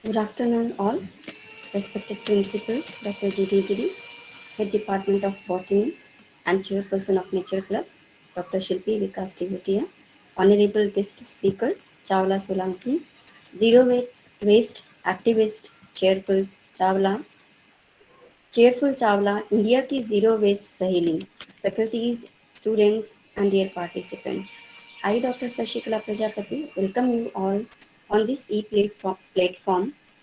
Good afternoon, all. Respected Principal Dr. G.D. Giri, Head Department of Botany and Chairperson of Nature Club, Dr. Shilpi Vikas Tivutia, Honorable Guest Speaker Chaula Solanki, Zero Waste Activist Cheerful Chaula, India की Zero Waste Saheli, faculties, students, and dear participants. I, Dr. Sashikala Prajapati, welcome you all on this e-platform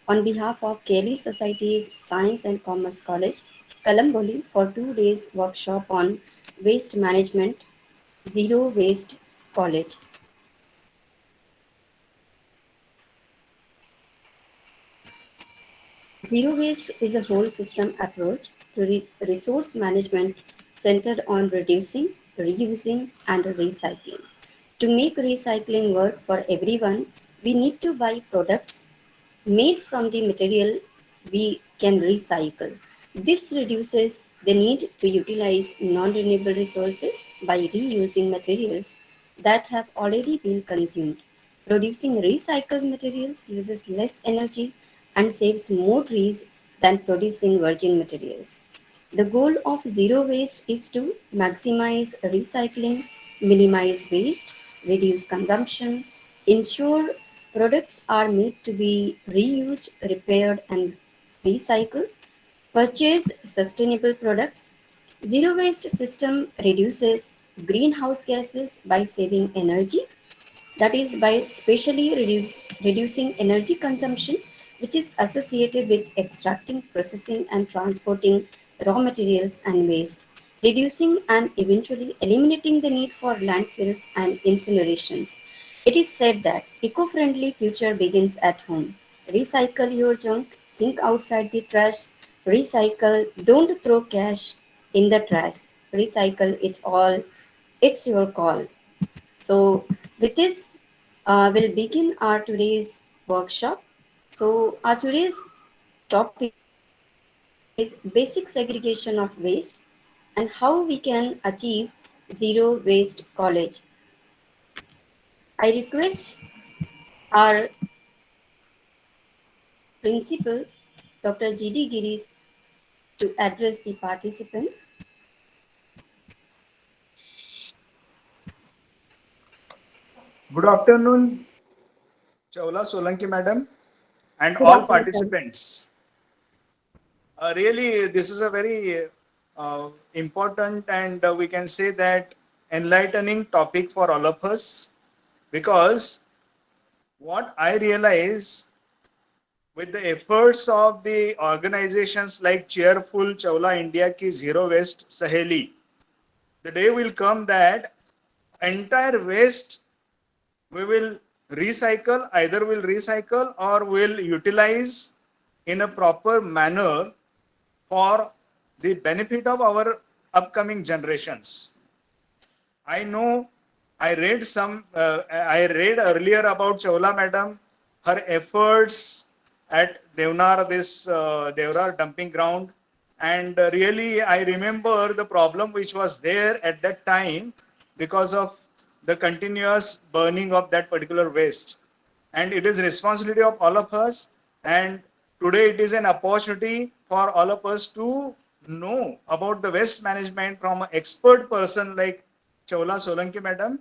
on behalf of Kelly Society's Science and Commerce College, Kalamboli, for 2 days workshop on waste management, Zero Waste College. Zero waste is a whole system approach to resource management centered on reducing, reusing, and recycling. To make recycling work for everyone, we need to buy products made from the material we can recycle. This reduces the need to utilize non renewable resources by reusing materials that have already been consumed. Producing recycled materials uses less energy and saves more trees than producing virgin materials. The goal of zero waste is to maximize recycling, minimize waste, reduce consumption, ensure products are made to be reused, repaired, and recycled, purchase sustainable products. Zero waste system reduces greenhouse gases by saving energy, that is by specially reducing energy consumption which is associated with extracting, processing, and transporting raw materials and waste, reducing and eventually eliminating the need for landfills and incinerations. It is said that eco-friendly future begins at home. Recycle your junk, think outside the trash, recycle, don't throw cash in the trash, recycle it all, it's your call. So, with this, we'll begin our today's workshop. So, our today's topic is basic segregation of waste and how we can achieve zero waste college. I request our principal, Dr. G.D. Giris, to address the participants. Good afternoon, Chaula Solanki madam, and Good all afternoon, sir. participants. Really, this is a very important and we can say that enlightening topic for all of us because what I realize with the efforts of the organizations like Cheerful Chaula India Ki Zero Waste Saheli, the day will come that entire waste we will recycle, either will recycle or will utilize in a proper manner for the benefit of our upcoming generations. I know I read earlier about Chaula madam, her efforts at Devnar dumping ground. And really, I remember the problem which was there at that time because of the continuous burning of that particular waste. And it is responsibility of all of us. And today it is an opportunity for all of us to know about the waste management from an expert person like Chaula Solanki madam.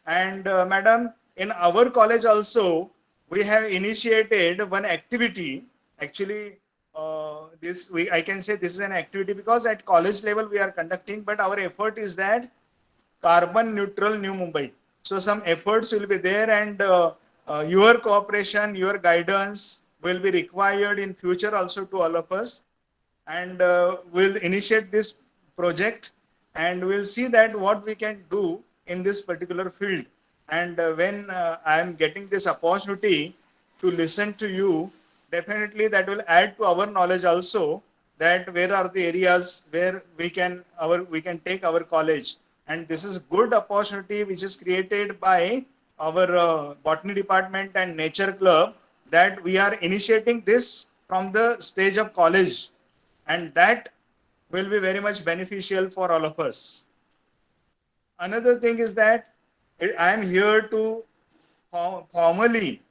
And madam, in our college also, we have initiated one activity. Actually, I can say this is an activity because at college level we are conducting, but our effort is that carbon neutral New Mumbai. So some efforts will be there, and your cooperation, your guidance will be required in future also to all of us. And we'll initiate this project, and we'll see that what we can do in this particular field. And when I am getting this opportunity to listen to you, definitely that will add to our knowledge also, that where are the areas where we can take our college. And this is good opportunity which is created by our botany department and nature club, that we are initiating this from the stage of college, and that will be very much beneficial for all of us. Another thing is that I am here to formally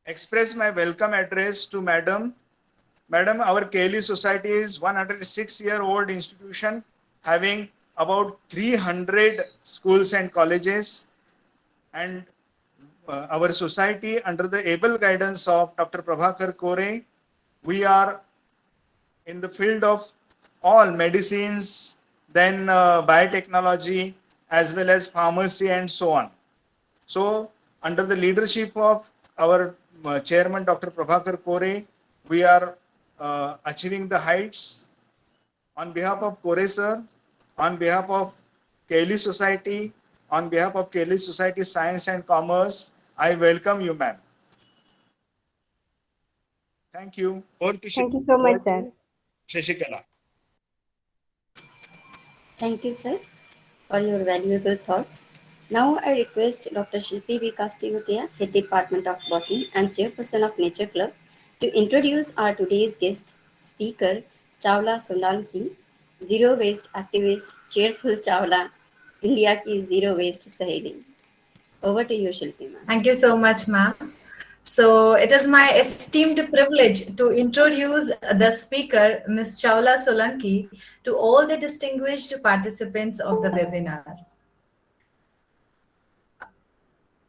express my welcome address to Madam. Madam, our Kelly Society is 106-year-old institution having about 300 schools and colleges, and our society under the able guidance of Dr. Prabhakar Kore, we are in the field of all medicines, then biotechnology, as well as pharmacy and so on. So, under the leadership of our chairman, Dr. Prabhakar Kore, we are achieving the heights. On behalf of Kore sir, on behalf of Kelly Society, on behalf of Kelly Society Science and Commerce, I welcome you, ma'am. Thank you. Thank you so much, Over sir. to Shashikala. Thank you, sir, for your valuable thoughts. Now I request Dr. Shilpi V. Kastigotia, Head Department of Botany and Chairperson of Nature Club, to introduce our today's guest speaker, Chawla Solanki, Zero Waste Activist, Cheerful Chaula, India ki Zero Waste Saheli. Over to you, Shilpi, ma'am. Thank you so much, ma'am. So it is my esteemed privilege to introduce the speaker, Ms. Chaula Solanki, to all the distinguished participants of the webinar.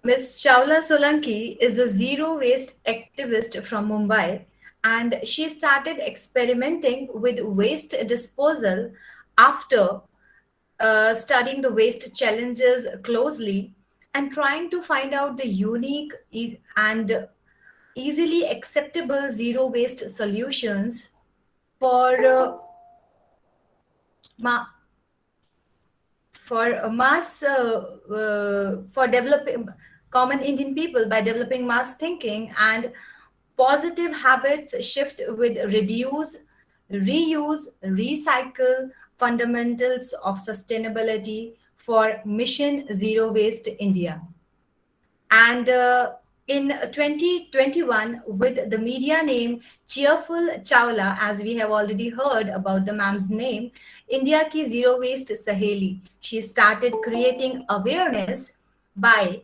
Ms. Chaula Solanki is a zero waste activist from Mumbai, and she started experimenting with waste disposal after studying the waste challenges closely and trying to find out the unique and easily acceptable zero waste solutions for ma- mass for developing common Indian people by developing mass thinking and positive habits shift with reduce, reuse, recycle fundamentals of sustainability for Mission Zero Waste India. And in 2021, with the media name Cheerful Chaula, as we have already heard about the ma'am's name, India Ki Zero Waste Saheli, she started creating awareness by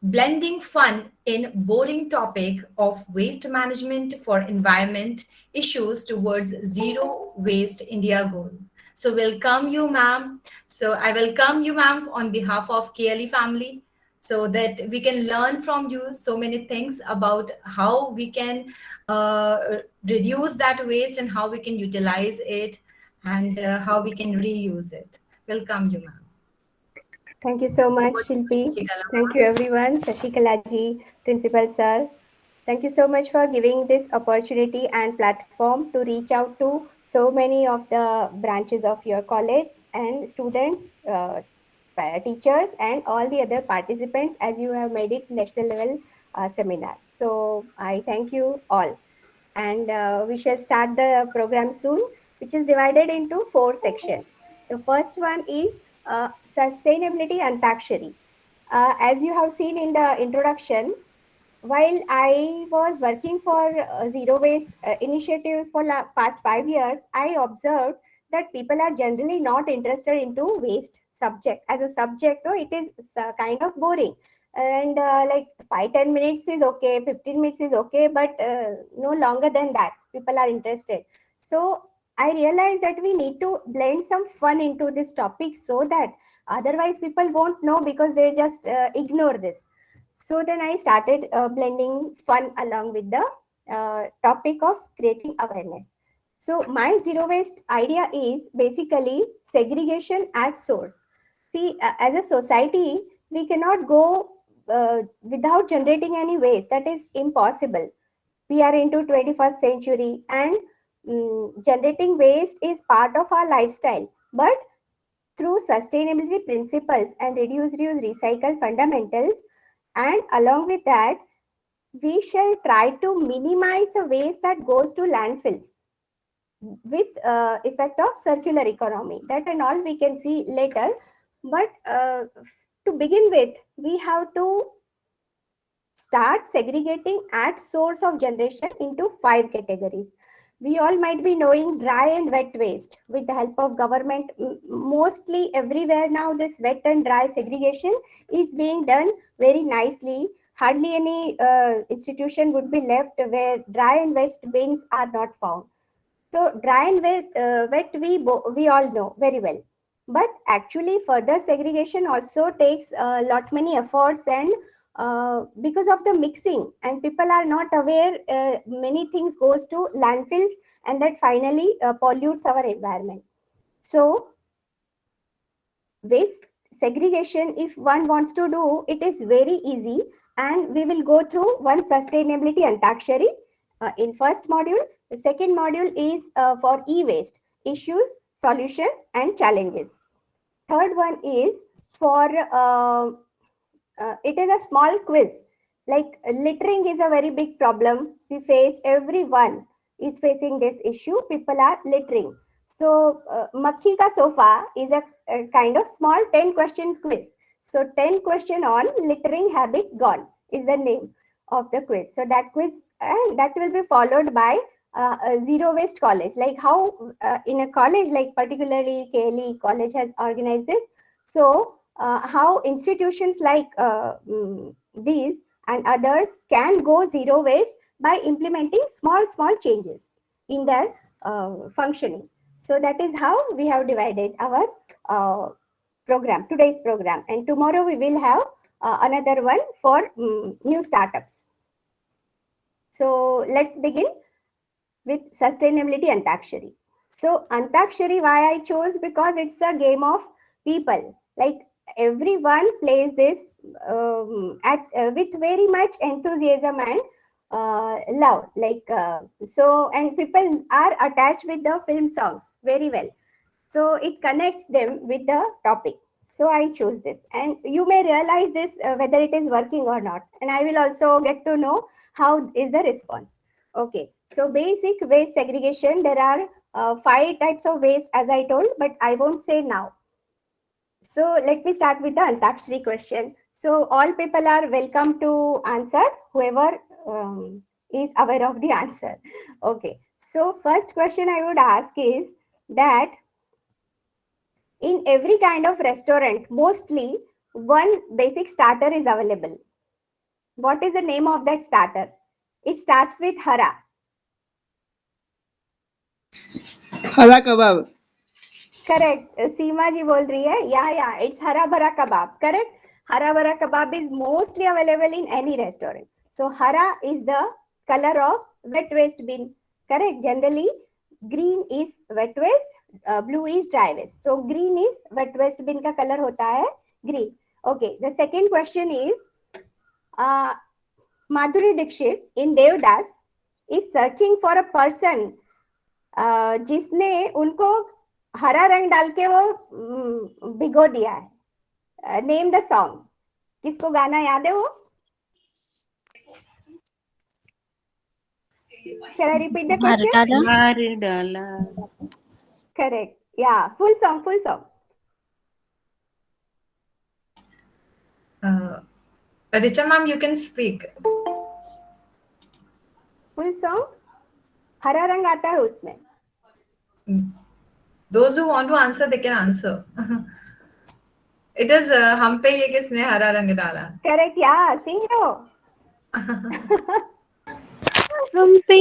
blending fun in boring topic of waste management for environment issues towards zero waste India goal. So welcome you, ma'am. So I welcome you, ma'am, on behalf of KLE family, so that we can learn from you so many things about how we can uh, reduce that waste and how we can utilize it and how we can reuse it. Welcome you, ma'am. Thank you so much, Over to you, Shilpi. Shashikala, Thank ma'am. you, everyone. Shashikala ji, Principal Sir. Thank you so much for giving this opportunity and platform to reach out to so many of the branches of your college and students, teachers, and all the other participants as you have made it national level seminar. So I thank you all. And we shall start the program soon, which is divided into four sections. The first one is sustainability antakshari. As you have seen in the introduction, while I was working for zero waste initiatives for past 5 years, I observed that people are generally not interested into waste subject as a subject. No, it is kind of boring, and like 5-10 minutes is okay, 15 minutes is okay, but no longer than that, people are interested. So I realized that we need to blend some fun into this topic so that otherwise people won't know because they just ignore this. So then I started blending fun along with the topic of creating awareness. So my zero waste idea is basically segregation at source. See, as a society, we cannot go without generating any waste. That is impossible. We are into 21st century, and generating waste is part of our lifestyle. But through sustainability principles and reduce, reuse, recycle fundamentals, and along with that, we shall try to minimize the waste that goes to landfills with effect of circular economy. That and all we can see later. But to begin with, we have to start segregating at source of generation into 5 categories. We all might be knowing dry and wet waste with the help of government. Mostly everywhere now, this wet and dry segregation is being done very nicely Hardly any institution would be left where dry and wet bins are not found. So dry and wet we all know very well. But actually, further segregation also takes a lot many efforts, and because of the mixing, and people are not aware, many things goes to landfills, and that finally pollutes our environment. So waste segregation, if one wants to do, it is very easy, and we will go through one sustainability antakshari in first module. The second module is for e-waste issues, solutions, and challenges. Third one is for it is a small quiz. Like littering is a very big problem we face. Everyone is facing this issue. People are littering. So, Makhi ka sofa is a kind of small 10-question quiz. So, 10 question on littering habit gone is the name of the quiz. So, that quiz, and that will be followed by a zero waste college. Like how in a college, like particularly KLE college has organized this. So, how institutions like these and others can go zero waste by implementing small changes in their functioning. So that is how we have divided our uh, program, today's program, and tomorrow we will have another one for new startups. So let's begin with sustainability Antakshari. So Antakshari, why I chose, because it's a game of people. Like everyone plays this at with very much enthusiasm and love. Like so, and people are attached with the film songs very well. So it connects them with the topic. So I choose this, and you may realize this whether it is working or not. And I will also get to know how is the response. Okay, so basic waste segregation. There are 5 types of waste, as I told, but I won't say now. So let me start with the Antakshari question. So all people are welcome to answer, whoever is aware of the answer. Okay, so first question I would ask is that in every kind of restaurant, mostly one basic starter is available. What is the name of that starter? It starts with hara. हरा कबाब. Correct. Seema ji bol rahi hai. Yeah. It's hara bhara kebab. Correct. Hara bhara kebab is mostly available in any restaurant. So hara is the color of wet waste bin. Correct. Generally, green is wet waste, blue is dry waste. So green is wet waste bin ka color hota hai green. Okay. The second question is Madhuri Dixit in Devdas is searching for a person जिसने उनको हरा रंग डाल के वो भिगो दिया है. Name the song. किसको गाना याद है वो? Shall I repeat the question? मार डाला. Correct. Yeah. Full song. Richa ma'am, you can speak. Full song. हरा रंग आता है उसमें. Those who want to answer, they can answer. It is हम पे ये किसने हरा रंग डाला. Correct. Yeah. Sing लो. हम पे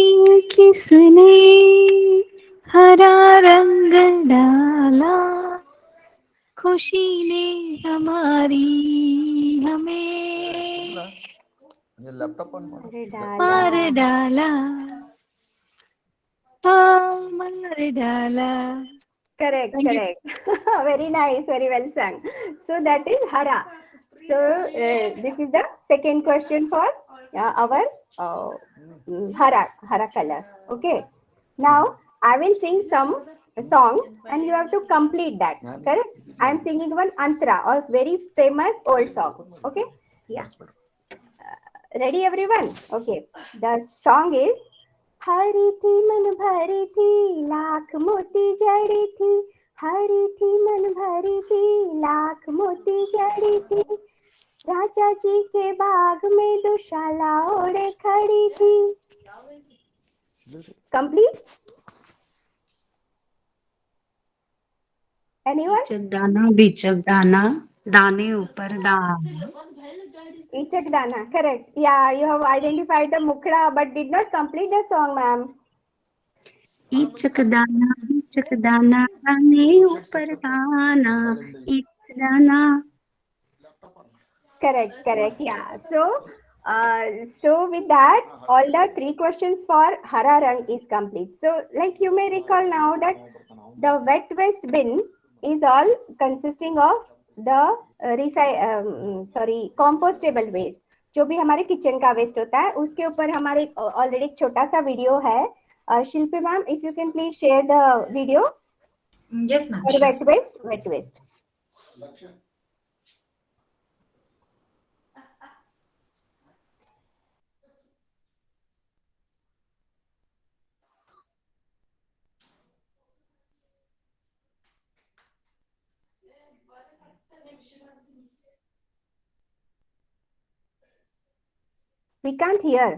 किसने हरा रंग डाला, खुशी ने हमारी हमें मार डाला, हाँ मार डाला. Correct. Very nice, very well sung. So that is hara. So this is the second question for our hara color. Okay. Now I will sing some song and you have to complete that. Correct. I am singing one antara, or very famous old song. Okay. Yeah. Ready everyone? Okay. The song is हरी थी मन भरी थी लाख मोती जड़ी थी, हरी थी मन भरी थी लाख मोती जड़ी थी, राजा जी के बाग में दुशाला ओढ़े खड़ी थी. Complete? Anyone? बिचक दाना दाने ऊपर दाना. Ichak Dana, correct. Yeah, you have identified the Mukhda but did not complete the song, ma'am. इचक दाना दाने ऊपर दाना इचक दाना. Correct, correct. Yeah. So with that, all the three questions for Hara Rang is complete. So, like you may recall now that the wet waste bin is all consisting of the compostable waste. जो भी हमारे kitchen का waste होता है उसके ऊपर हमारे already एक छोटा सा वीडियो है. Shilpi ma'am, if you can please share the video Yes, ma'am, for sure. Wet waste. We can't hear.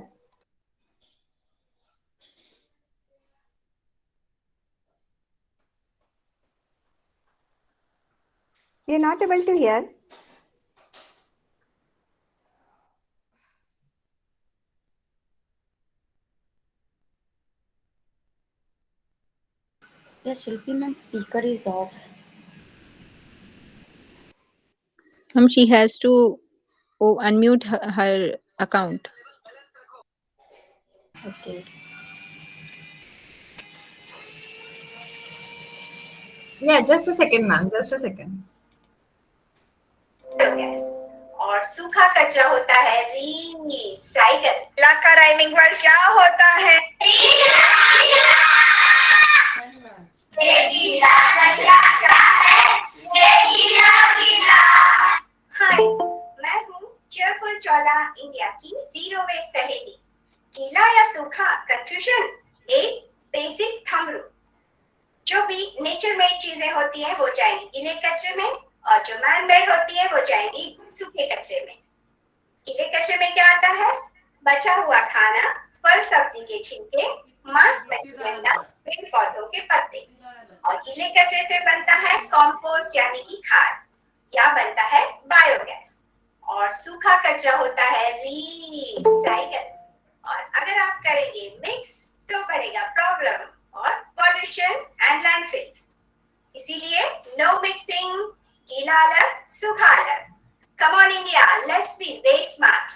You're not able to hear. Yeah, Shilpi ma'am, speaker is off. She has to unmute her account. Okay. Yeah, just a second, ma'am. Just a second. Gas और सूखा कचरा होता है recycle. ला का rhyming word क्या होता है? ये गीला कचरा क्या है? ये गीला गीला. हाय, मैं हूँ चेयरफुल चौला इंडिया की जीरो वेस्ट सहेली. गीला या सूखा कंफ्यूजन एक बेसिक थंब रूल. जो भी नेचर मेड चीजें होती हैं वो जाएंगी गीले कचरे में और जो मैन मेड होती है वो जाएंगी सूखे कचरे में. गीले कचरे में क्या आता है? बचा हुआ खाना, फल सब्जी के छिलके, मांस मछली अंडा, पेड़ पौधों के पत्ते. और गीले कचरे से बनता है कंपोस्ट यानी कि खाद या बनता है बायोगैस. और सूखा कचरा होता है रिसाइकल. और अगर आप करेंगे मिक्स तो बढ़ेगा प्रॉब्लम और पॉल्यूशन एंड लैंडफिल्स. इसीलिए नो मिक्सिंग, गीला अलग सूखा अलग. Come on India, let's be waste smart.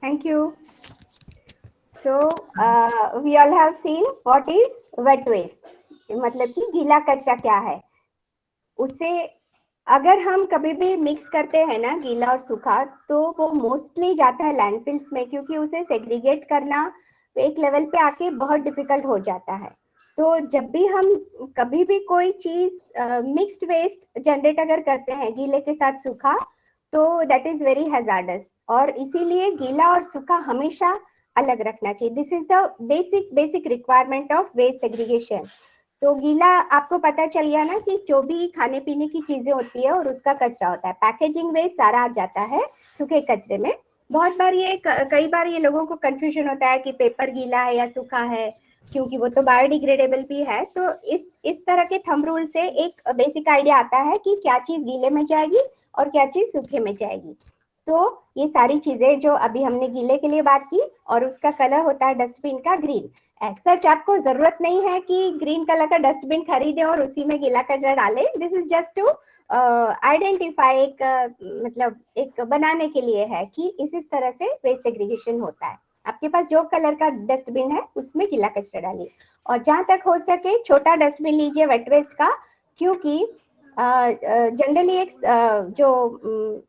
Thank you. So we all have seen what is wet waste. मतलब कि गीला कचरा क्या है. उसे अगर हम कभी भी मिक्स करते हैं ना गीला और सूखा तो वो मोस्टली जाता है लैंडफिल्स में क्योंकि उसे सेग्रीगेट करना एक लेवल पे आके बहुत डिफिकल्ट हो जाता है. तो जब भी हम कभी भी कोई चीज मिक्स्ड वेस्ट जनरेट अगर करते हैं गीले के साथ सूखा तो दैट इज वेरी हैजार्डस. और इसीलिए गीला और सूखा हमेशा अलग रखना चाहिए. This is the basic requirement of waste segregation. तो गीला आपको पता चल गया ना कि जो भी खाने पीने की चीजें होती है और उसका कचरा होता है. पैकेजिंग वेस्ट सारा आ जाता है सूखे कचरे में. बहुत बार कई बार ये लोगों को कंफ्यूजन होता है कि पेपर गीला है या सूखा है क्योंकि वो तो बायोडिग्रेडेबल भी है. तो इस तरह के थंब रूल से एक बेसिक आइडिया आता है कि क्या चीज गीले में जाएगी और क्या चीज सूखे में जाएगी. तो ये सारी चीजें जो अभी हमने गीले के लिए बात की और उसका कलर होता है डस्टबिन का ग्रीन. सच आपको जरूरत नहीं है कि ग्रीन कलर का डस्टबिन खरीदे और उसी में गीला कचरा डालें. This is just to identify मतलब एक बनाने के लिए है कि इस तरह से वेस्ट सेग्रीगेशन होता है. आपके पास जो कलर का डस्टबिन है उसमें गीला कचरा डालिए और जहां तक हो सके छोटा डस्टबिन लीजिए वेट वेस्ट का क्योंकि जनरली एक जो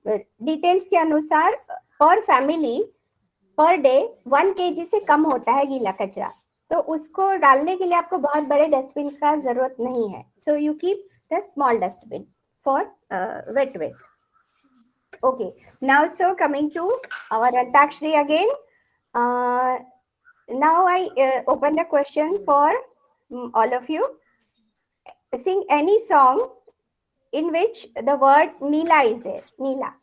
डिटेल्स के अनुसार पर फैमिली पर डे 1 kg से कम होता है गीला कचरा. तो उसको डालने के लिए आपको बहुत बड़े डस्टबिन का जरूरत नहीं है. So you keep the small dustbin for wet waste. Okay, now so coming to our Antakshri again. Now I open the question for all of you. Sing any song in which the word Neela is there. Neela.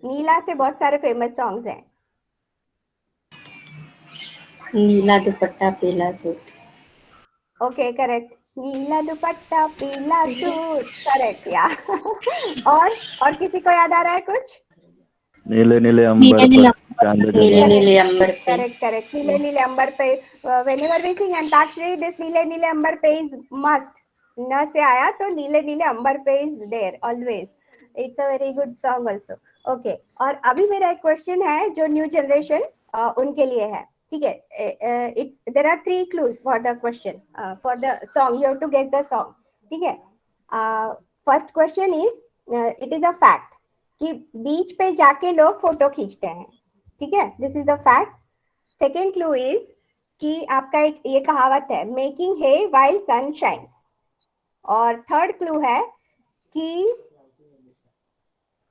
नीला से बहुत सारे famous songs हैं. नीला दुपट्टा पीला suit. Okay, correct. नीला दुपट्टा पीला suit, correct या. और किसी को याद आ रहा है कुछ? नीले नीले नीले अंबर नीले पर चांद नीले जमा है. नीले अंबर पे. Correct, correct. नीले नीले अंबर पे. Whenever we sing antakshari, this नीले नीले अंबर पे is must. न से आया तो नीले नीले अंबर पे is there always. It's a very good song also. Okay. और अभी मेरा एक क्वेश्चन है जो न्यू जनरेशन उनके लिए है. ठीक है. It's there are 3 clues for the question. For the song you have to guess the song. ठीक है. First question is it is a fact कि बीच पे जाके लोग फोटो खींचते हैं. ठीक है. This is the fact. Second clue is कि आपका एक ये कहावत है मेकिंग हे वाइल सन शाइन्स. और थर्ड क्लू है कि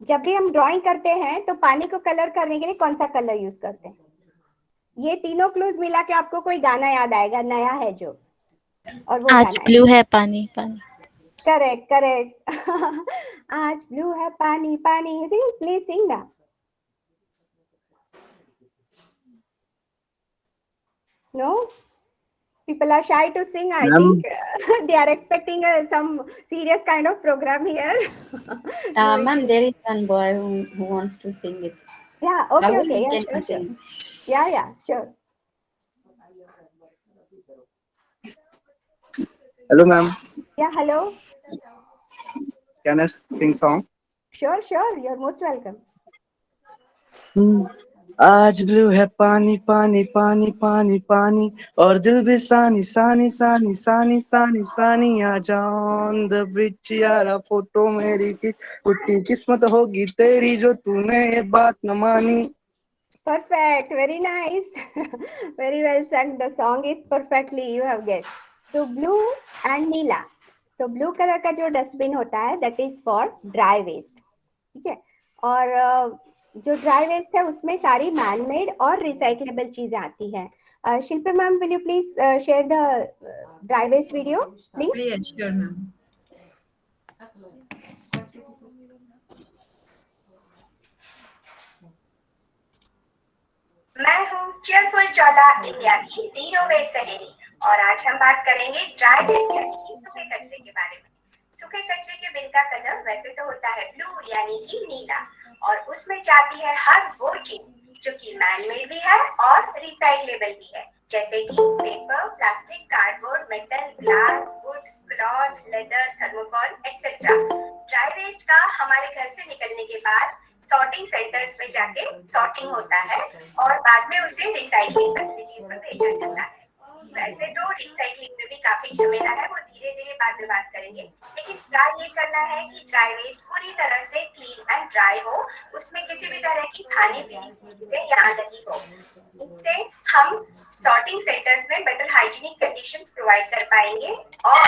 जब भी हम ड्राइंग करते हैं तो पानी को कलर करने के लिए कौन सा कलर यूज करते हैं. ये तीनों क्लूज मिला के आपको कोई गाना याद आएगा, नया है जो, और वो आज गाना है. ब्लू है पानी पानी. Correct correct. आज ब्लू है पानी पानी. सिंग प्लीज सिंग ना. No, people are shy to sing. I think they are expecting some serious kind of program here. Ma'am, there is one boy who wants to sing it. Yeah. Okay. Rahul, Okay. you Yeah. can Sure. Sure. continue. Yeah. Yeah. Sure. Hello, ma'am. Yeah. Hello. Can I sing song? Sure. Sure. You're most welcome. आज blue है पानी पानी पानी पानी पानी और दिल भी सानी सानी सानी सानी सानी सानी आजा ऑन द ब्रिज यारा फोटो मेरी की कुट्टी किस्मत होगी तेरी जो तूने ये बात न मानी. Perfect. Very nice. Very well sung. The song is perfectly you have guessed. So blue and नीला. तो ब्लू कलर का जो डस्टबिन होता है that is for dry waste. ठीक है. और जो ड्राई वेस्ट है उसमें सारी मैनमेड और रिसाइक्लेबल चीजें आती हैं. Shilpa ma'am, will you please share the dry waste video please. Yes, sure, ma'am. मैं हूँ चेयरफुल चौला, इंडिया की जीरो वेस्ट सहेली, और आज हम बात करेंगे ड्राई वेस्ट यानी कि सूखे कचरे के बारे में. सूखे कचरे के बिन का कलर वैसे तो होता है ब्लू यानी कि नीला, और उसमें जाती है हर वो चीज जो कि मैनमेड भी है और रिसाइक्लेबल भी है, जैसे कि paper, plastic, cardboard, metal, glass, wood, cloth, leather, thermocol etcetera. Dry waste का हमारे घर से निकलने के बाद सॉर्टिंग सेंटर्स में जाके सॉर्टिंग होता है और बाद में उसे रिसाइकलिंग फैसिलिटीज पर भेजा जाता है. वैसे तो रिसाइकलिंग में भी काफी झमेला है, वो धीरे धीरे बाद में बात करेंगे, लेकिन ट्राई ये करना है कि ड्राई वेस्ट पूरी तरह से क्लीन एंड ड्राई हो, उसमें किसी भी तरह की खाने पीने की चीजें यहाँ लगी हो. इससे हम सॉर्टिंग सेंटर्स में बेटर हाइजीनिक कंडीशंस प्रोवाइड कर पाएंगे और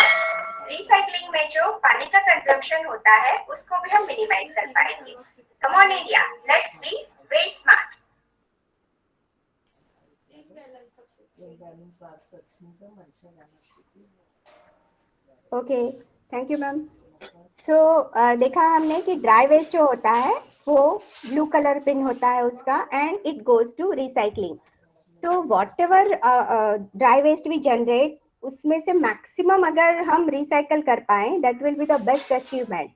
रिसाइकलिंग में जो पानी का कंजम्पशन होता है उसको भी हम मिनिमाइज कर पाएंगे. Come on India, let's be waste smart. Okay, thank you ma'am. So देखा हमने कि ड्राई वेस्ट जो होता है वो ब्लू कलर पिन होता है उसका and it goes to recycling. तो whatever dry waste we generate उसमें से मैक्सिमम अगर हम रिसाइकल कर पाए that will be the best achievement.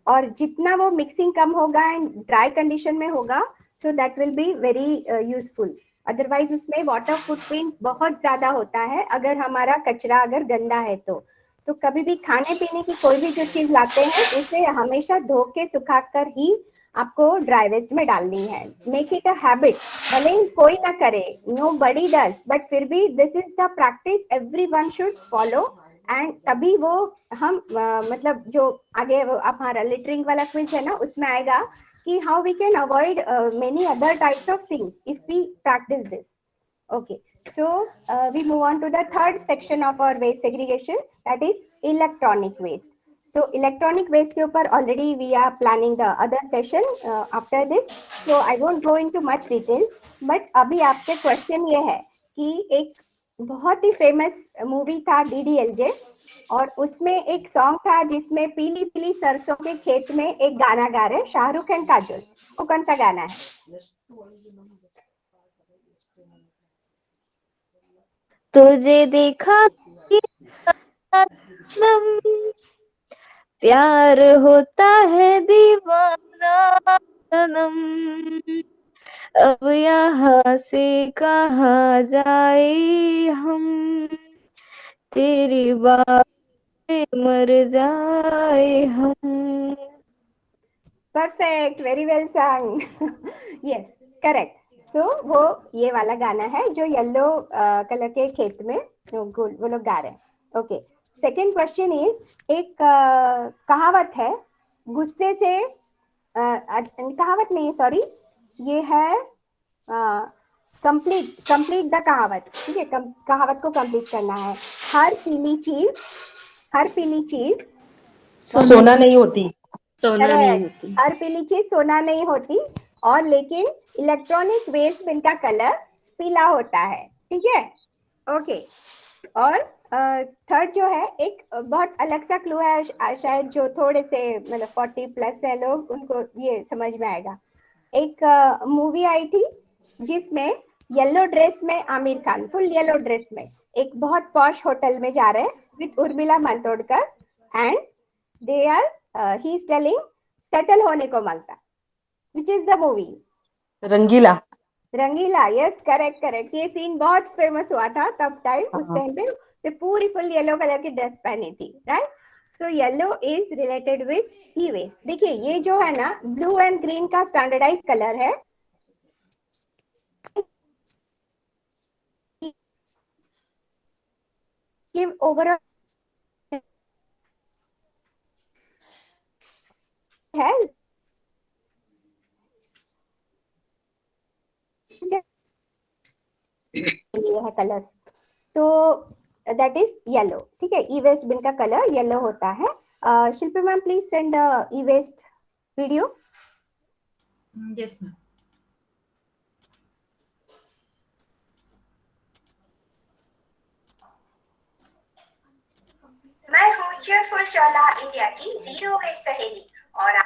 और जितना वो मिक्सिंग कम होगा एंड ड्राई कंडीशन में होगा so that will be very useful. Otherwise उसमें वाटर फुटप्रिंट बहुत ज्यादा होता है अगर हमारा कचरा अगर गंदा है तो कभी भी खाने पीने की कोई भी जो चीज लाते हैं उसे हमेशा धो के सुखा कर ही आपको ड्राई वेस्ट में डालनी है. Make it a habit. भले ही कोई ना करे, नो बडी डज, बट फिर भी this is the practice everyone should follow. And तभी वो हम मतलब जो आगे हमारा लिटरिंग वाला क्विज है ना उसमें आएगा कि how we can avoid many other types of things if we practise this. Okay, so we move on to the third section of our waste segregation, that is electronic waste. So electronic waste के ऊपर already we are planning the other session after this, so I won't go into much detail, but अभी आपसे question ये है कि एक बहुत ही famous movie था DDLJ और उसमें एक सॉन्ग था जिसमें पीली पीली सरसों के खेत में एक गाना गा रहे शाहरुख एंड काजोल. वो कौन सा गाना है? तुझे देखा कि सनम, प्यार होता है दीवाना सनम, अब यहाँ से कहाँ जाए हम, तेरी बात पे मर जाए हम. Perfect, very well song. Yes, correct. So वो ये वाला गाना है जो येलो कलर के खेत में वो लोग गा रहे हैं. ओके. सेकेंड क्वेश्चन इज, एक कहावत है, गुस्से से कहावत नहीं, सॉरी, ये है कंप्लीट कंप्लीट द कहावत. ठीक है, कहावत को कंप्लीट करना है. हर पीली चीज, हर पीली चीज सोना नहीं होती. सोना नहीं करेक्ट. होती. हर पीली चीज सोना नहीं होती, और लेकिन इलेक्ट्रॉनिक वेस्ट बिन का कलर पीला होता है. ठीक है. ओके. और थर्ड जो है, एक बहुत अलग सा क्लू है, शायद जो थोड़े से मतलब 40+ है लोग, उनको ये समझ में आएगा. एक मूवी आई थी जिसमें येलो ड्रेस में Aamir Khan, full yellow dress में, एक बहुत पॉश होटल में जा रहे हैं with Urmila Matondkar, and they are he is telling settle होने को मांगता. Which is the movie? Rangeela. Rangeela. Yes, correct correct. ये सीन बहुत फेमस हुआ था तब टाइम, उस टाइम पे तो पूरी फुल येलो कलर की ड्रेस पहनी थी, right. So yellow is related with e waste. देखिए ये जो है ना, ब्लू एंड ग्रीन का स्टैंडर्डाइज कलर है. ये ओवरऑल है ये है कलर्स. तो दैट इज येलो. ठीक है, ई वेस्ट बिन का कलर येलो होता है. Shilpi ma'am, please send e waste video. Yes, ma'am. मैं हूँ चीयरफुल चौला, इंडिया की जीरो वेस्ट सहेली, और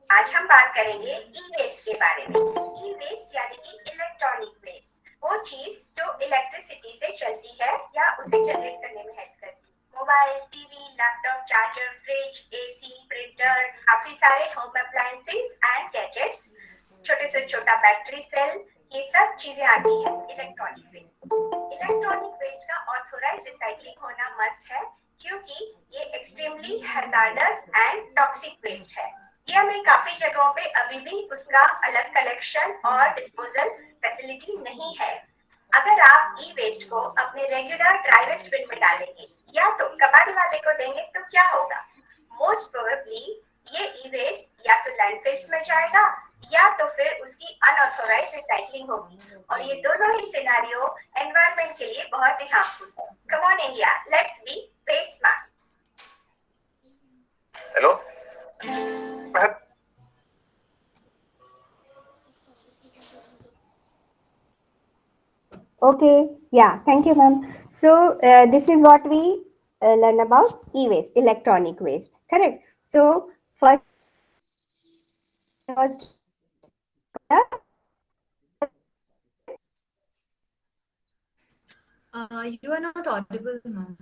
आज हम बात करेंगे ई वेस्ट के बारे में. ई वेस्ट यानी कि इलेक्ट्रॉनिक वेस्ट, वो चीज जो इलेक्ट्रिसिटी से चलती है या उसे जनरेट करने में हेल्प करती है. Mobile, TV, laptop, charger, fridge, AC, printer, काफी सारे होम अप्लायंसेस एंड गैजेट्स, छोटे से छोटा बैटरी सेल, ये सब चीजें आती है इलेक्ट्रॉनिक वेस्ट. इलेक्ट्रॉनिक वेस्ट का ऑथोराइज रिसाइकलिंग होना मस्ट है, क्योंकि ये extremely hazardous and toxic waste है. ये हमें काफी जगहों पे अभी भी उसका अलग कलेक्शन और डिस्पोजल फैसिलिटी नहीं है. अगर आप ई वेस्ट को अपने रेगुलर ड्राई वेस्ट बिन में डालेंगे या तो कबाड़ी वाले को देंगे तो क्या होगा? मोस्ट प्रोबेबली ये ई वेस्ट या तो लैंडफिल्स में जाएगा या तो फिर उसकी अनऑथोराइज्ड रिसाइकलिंग होगी, और ये दोनों ही सिनेरियो एनवायरनमेंट के लिए बहुत ही हार्मफुल है. Come on India, let's be waste smart. Hello. Okay, yeah, thank you, ma'am. So this is what we learn about e-waste, electronic waste, correct? So first was You are not audible, ma'am.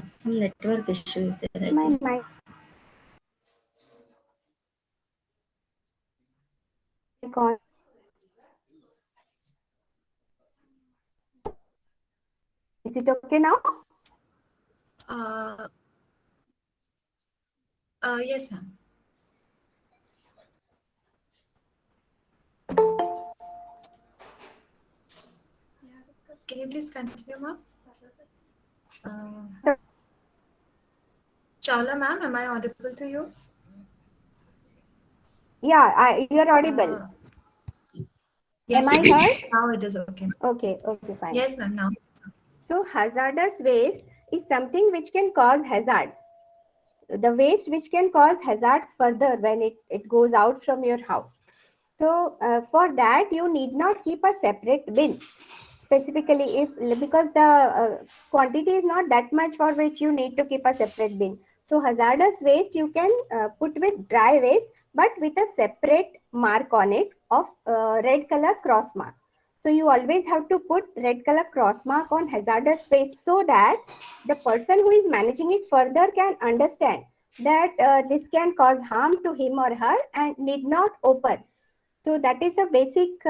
Some network issues there, I my think. mic. On. Is it okay now? Yes, ma'am. Can you please continue, ma'am? Chaula, ma'am, am I audible to you? Yeah, you are audible. Yes, Am I heard? now it is okay. Okay, fine. Yes, ma'am, now. So hazardous waste is something which can cause hazards. The waste which can cause hazards further when it goes out from your house. So for that you need not keep a separate bin. Specifically, because the quantity is not that much for which you need to keep a separate bin. So hazardous waste you can put with dry waste, but with a separate mark on it of red color cross mark. So you always have to put red color cross mark on hazardous waste so that the person who is managing it further can understand that this can cause harm to him or her and need not open. तो that is the basic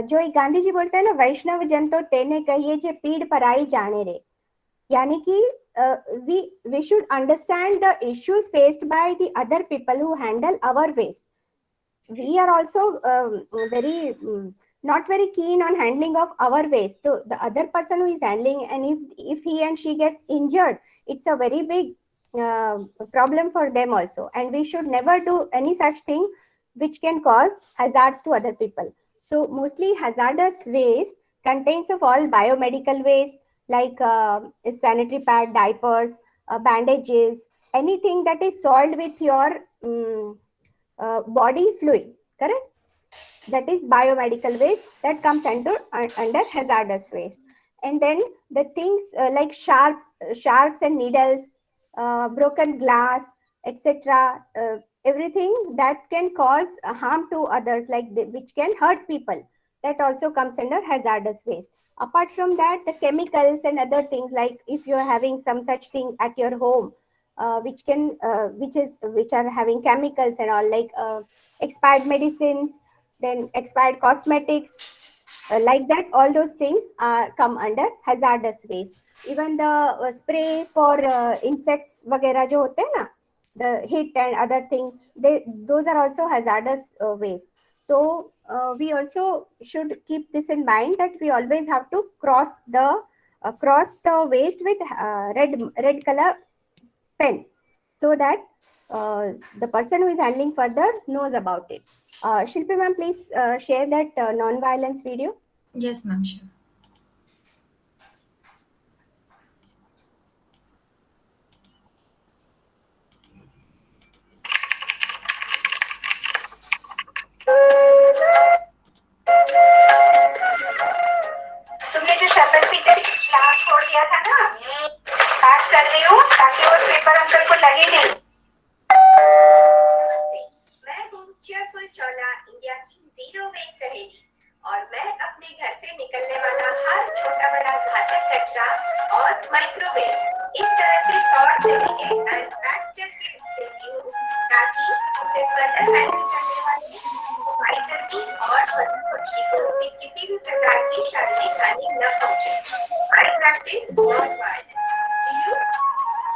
जो एक गांधी जी बोलते हैं ना, वैष्णव जन तो तेने कहिए जे पीड़ पराई जाने रे, यानी कि we should understand the issues faced by the other people who handle our waste. We are also very not very keen on handling of our waste. So the other person who is handling, and if he and she gets injured, it's a very big problem for them also, and we should never do any such thing which can cause hazards to other people. So mostly hazardous waste contains of all biomedical waste like sanitary pad, diapers, bandages, anything that is soiled with your body fluid, correct? That is biomedical waste that comes under hazardous waste. And then the things like sharps and needles, broken glass, etc., everything that can cause harm to others, like which can hurt people, that also comes under hazardous waste. Apart from that, the chemicals and other things, like if you are having some such thing at your home, which are having chemicals and all, like expired medicines, then expired cosmetics, like that, all those things come under hazardous waste. Even the spray for insects वगैरह जो होते हैं ना, the hit and other things, those are also hazardous waste. So we also should keep this in mind, that we always have to cross the waste with red color pen, so that the person who is handling further knows about it. Shilpi ma'am, please share that non-violence video. Yes, ma'am, sure. तुमने जो शरबत पीते glass छोड़ दिया था ना, पास कर रही हूँ ताकि वो पेपर अंकल को लगे नहीं. मैं हूँ चेयरफुल चौला, इंडिया की जीरो वेस्ट सहेली, और मैं अपने घर से निकलने वाला हर छोटा बड़ा घातक कचरा और माइक्रोवेव इस तरह से सॉर्ट सेग्रीगेट एंड पैक करके देती हूँ, ताकि उसे फर्दर हैंडल करने वाले फाइटरनी और पशु-पक्षी को उससे किसी भी प्रकार की शारीरिक हानि न पहुंचे. I practice non-violence. Do you?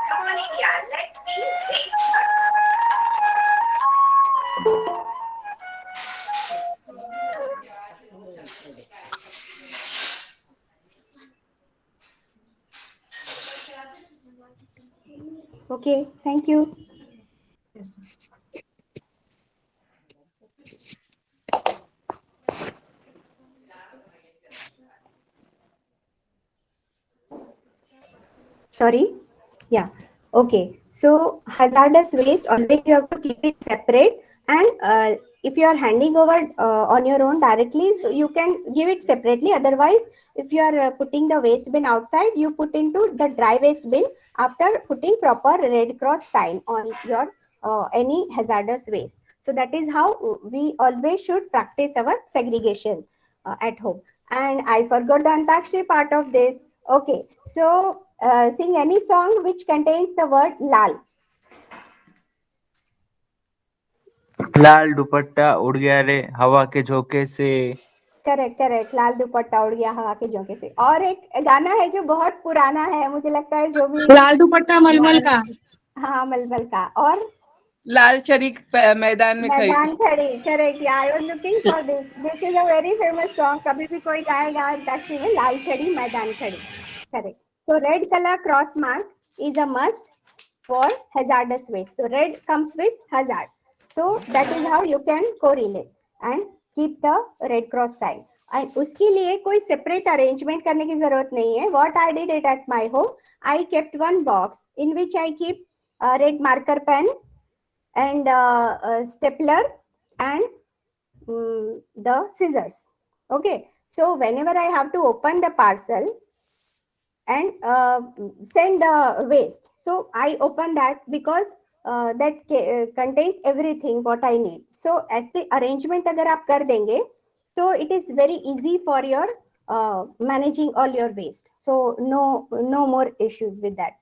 Come on, India, let's be waste free. Okay, thank you. Yes, ma'am. Sorry. Yeah. Okay. So hazardous waste, always you have to keep it separate, and if you are handing over on your own directly, so you can give it separately. Otherwise, if you are putting the waste bin outside, you put into the dry waste bin after putting proper Red Cross sign on your any hazardous waste. So that is how we always should practice our segregation at home. And I forgot the Antakshri part of this. Okay, so sing any song which contains the word lal. लाल दुपट्टा उड़ गया रे हवा के झोंके से. Correct correct, लाल दुपट्टा उड़ गया हवा के झोंके से. और एक गाना है जो बहुत पुराना है, मुझे लगता है जो भी लाल दुपट्टा मलमल का. हाँ, मलमल का. और लाल चरी मैदान में खड़ी. मैदान खड़ी, correct. I was looking for this. This is a very famous song. कभी भी कोई गाएगा दक्षिण में, लाल चढ़ी मैदान खड़ी. Correct. So red color cross mark is a must for hazardous waste. So red comes with hazard. So that is how you can correlate and keep the red cross sign. And उसके लिए कोई separate arrangement करने की जरूरत नहीं है. What I did it at my home, I kept one box in which I keep a red marker pen and a stapler and the scissors. Okay. So whenever I have to open the parcel, and send the waste. So I open that because that contains everything what I need. So ऐसे arrangement अगर आप कर देंगे तो it is very easy for your managing all your waste. So no more issues with that.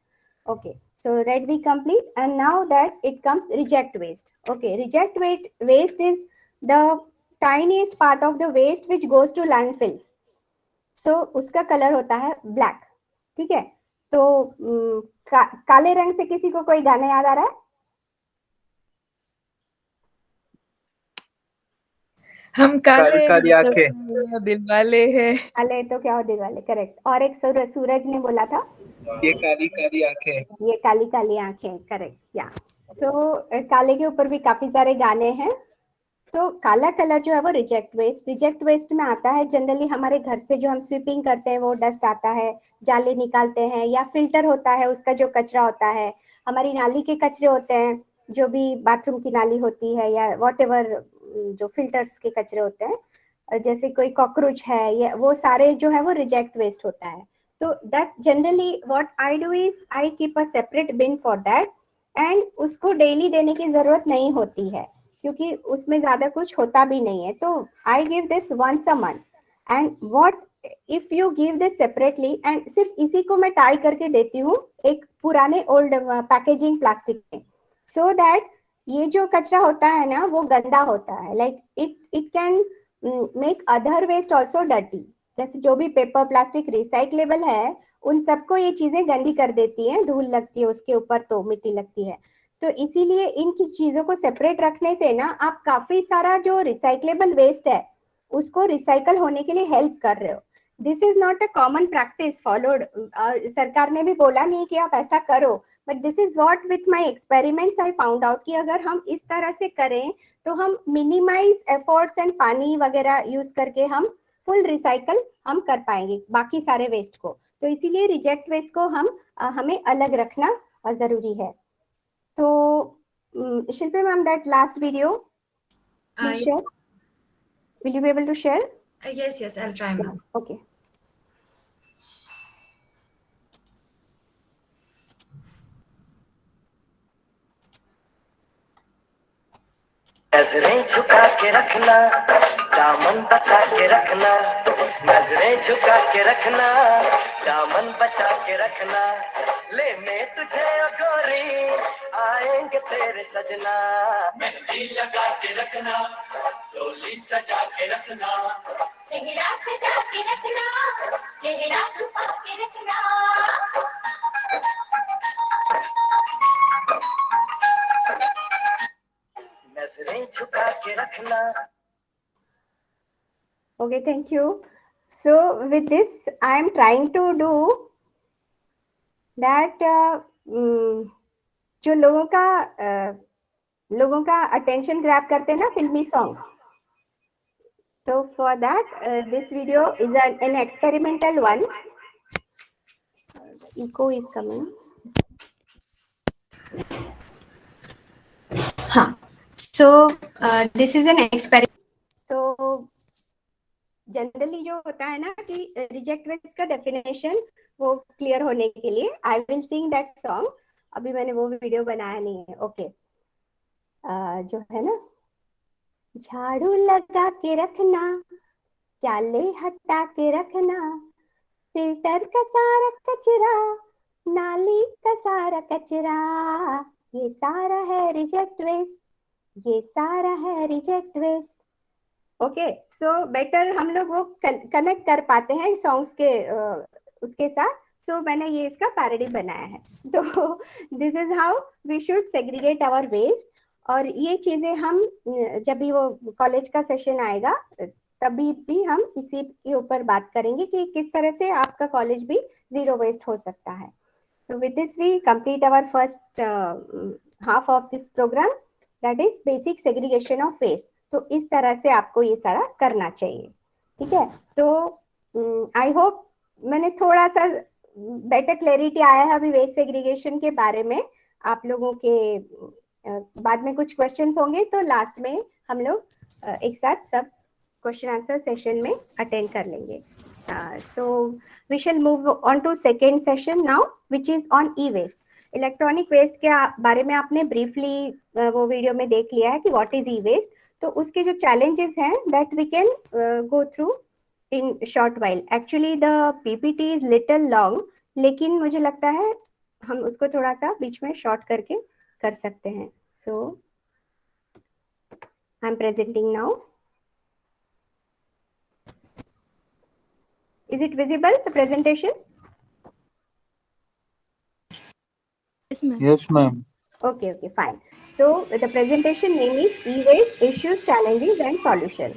Okay, so that we complete, and now that it comes reject waste. Okay, reject waste is the tiniest part of the waste which goes to landfills. So उसका colour होता है black. ठीक है, तो काले रंग से किसी को कोई गाना याद आ रहा है? हम काले काली हैं आंखें। तो दिल वाले हैं। काले तो क्या हो दिवाले, करेक्ट. और एक सूरज ने बोला था ये काली आंखें। ये काली काली आंखें, करेक्ट. या सो काले के ऊपर भी काफी सारे गाने हैं. तो काला कलर जो है वो रिजेक्ट वेस्ट में आता है. जनरली हमारे घर से जो हम स्वीपिंग करते हैं वो डस्ट आता है, जाले निकालते हैं, या फिल्टर होता है उसका जो कचरा होता है, हमारी नाली के कचरे होते हैं, जो भी बाथरूम की नाली होती है, या व्हाटएवर जो फिल्टर्स के कचरे होते हैं, जैसे कोई कॉकरोच है, या वो सारे जो है वो रिजेक्ट वेस्ट होता है. तो that generally what I do is I keep a separate been for that, and उसको डेली देने की जरूरत नहीं होती है क्योंकि उसमें ज्यादा कुछ होता भी नहीं है. तो I give this once a month, and what if you give this separately, and सिर्फ इसी को मैं टाई करके देती हूँ एक पुराने ओल्ड पैकेजिंग प्लास्टिक में, सो दैट ये जो कचरा होता है ना वो गंदा होता है. Like it can make other waste also dirty. जैसे जो भी पेपर प्लास्टिक रिसाइक्लेबल है उन सबको ये चीजें गंदी कर देती हैं, धूल लगती है उसके ऊपर तो मिट्टी लगती है. तो इसीलिए इन चीजों को सेपरेट रखने से ना आप काफी सारा जो रिसाइक्लेबल वेस्ट है उसको रिसाइकल होने के लिए हेल्प कर रहे हो. This is not a common practice followed. सरकार ने भी बोला नहीं कि आप ऐसा करो, but this is what with my experiments I found out कि अगर हम इस तरह से करें तो हम मिनिमाइज एफर्ट्स एंड पानी वगैरह यूज करके हम फुल रिसाइकल हम कर पाएंगे बाकी सारे वेस्ट को. तो इसीलिए रिजेक्ट वेस्ट को हमें अलग रखना जरूरी है. So, Shilpi ma'am, that last video, please share. Will you be able to share? Yes, I'll try, ma'am. Okay. नजरें झुका के रखना, दामन बचा के रखना. नजरें झुका के रखना, दामन बचा के रखना. लेने तुझे ओ गोरी आएंगे तेरे सजना. मेहंदी लगा के रखना, डोली सजा के रखना. चेहरा सजा के रखना, चेहरा छुपा के रखना. नजरें झुका के रखना. Okay, thank you. So with this, I am trying to do that. जो लोगों का अटेंशन ग्रैब करते हैं ना फिल्मी song. So for that, this video is an experimental one. Echo is coming. हाँ. So this is an experiment. So generally जो होता है ना कि रिजेक्ट वेस्ट का डेफिनेशन वो क्लियर होने के लिए I will sing that song. अभी मैंने वो वीडियो बनाया नहीं है. ओके. जो है ना, झाड़ू लगा के रखना, जाले हटा के रखना, फिल्टर का सारा कचरा, नाली का सारा कचरा, ये सारा है रिजेक्ट वेस्ट, ये सारा है reject waste. Okay. So better हम लोग वो कनेक्ट कर पाते हैं सॉन्ग्स के उसके साथ. सो मैंने ये इसका पैरोडी बनाया है. तो this is how we should segregate our waste. और ये चीजें हम जब भी वो कॉलेज का सेशन आएगा तभी भी हम इसी के ऊपर बात करेंगे कि किस तरह से आपका कॉलेज भी जीरो वेस्ट हो सकता है. So with this we complete our first half of this program, that is basic segregation of waste. तो इस तरह से आपको ये सारा करना चाहिए. ठीक है. तो आई होप मैंने थोड़ा सा बेटर क्लैरिटी आया है अभी वेस्ट सेग्रीगेशन के बारे में. आप लोगों के बाद में कुछ क्वेश्चंस होंगे तो लास्ट में हम लोग एक साथ सब क्वेश्चन आंसर सेशन में अटेंड कर लेंगे. So We shall move on to second session now, which is on e-waste. Electronic waste के बारे में आपने ब्रीफली वो वीडियो में देख लिया है कि व्हाट इज ई वेस्ट. तो उसके जो चैलेंजेस हैं that we can go through in short while. Actually the PPT is little long, लेकिन मुझे लगता है हम उसको थोड़ा सा बीच में शॉर्ट करके कर सकते हैं. So I am presenting now. Is it visible, the presentation? Yes, ma'am. Okay, fine. So the presentation name is e-waste issues, challenges and solution.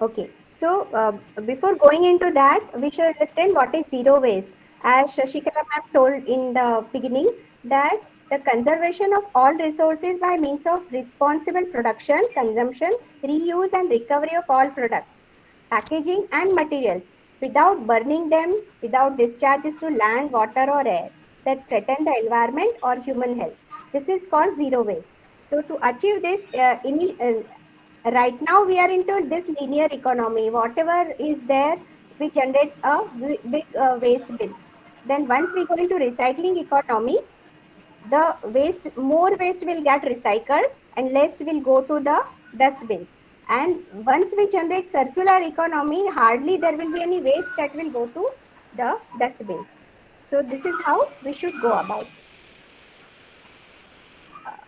Okay, so before going into that, we should understand what is zero waste. As Shashikala ma'am told in the beginning, that the conservation of all resources by means of responsible production, consumption, reuse and recovery of all products, packaging and materials without burning them, without discharges to land, water or air that threaten the environment or human health. This is called zero waste. So to achieve this, right now we are into this linear economy. Whatever is there, we generate a big waste bin. Then once we go into recycling economy, the waste, more waste will get recycled and less will go to the dustbins. And once we generate circular economy, hardly there will be any waste that will go to the dustbins. So this is how we should go about.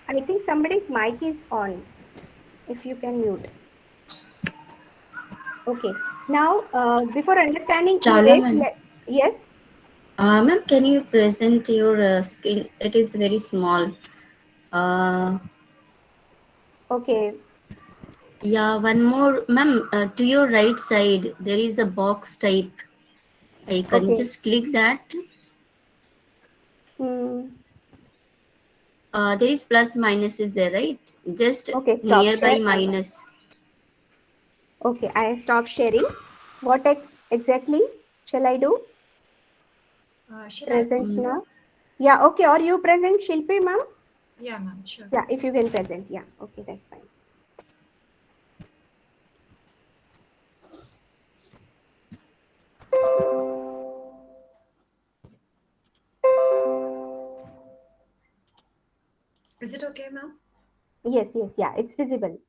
I think somebody's mic is on. If you can mute. Okay. Now, before understanding Chawla e-waste, ma'am. yes. Ma'am, can you present your screen? It is very small. Okay. Yeah, one more, ma'am. To your right side, there is a box type icon. Okay. Just click that. Hmm. There is plus minus is there, right? Just Okay. Stop nearby share. minus. Okay. I stop sharing. What exactly shall I do? Shall I Present present? now. Yeah. Okay. Or you present, Shilpi ma'am? Yeah, ma'am, sure. Yeah. If you can present. Yeah. Okay. That's fine. Is it okay, ma'am? Yes. Yes. Yeah. It's visible.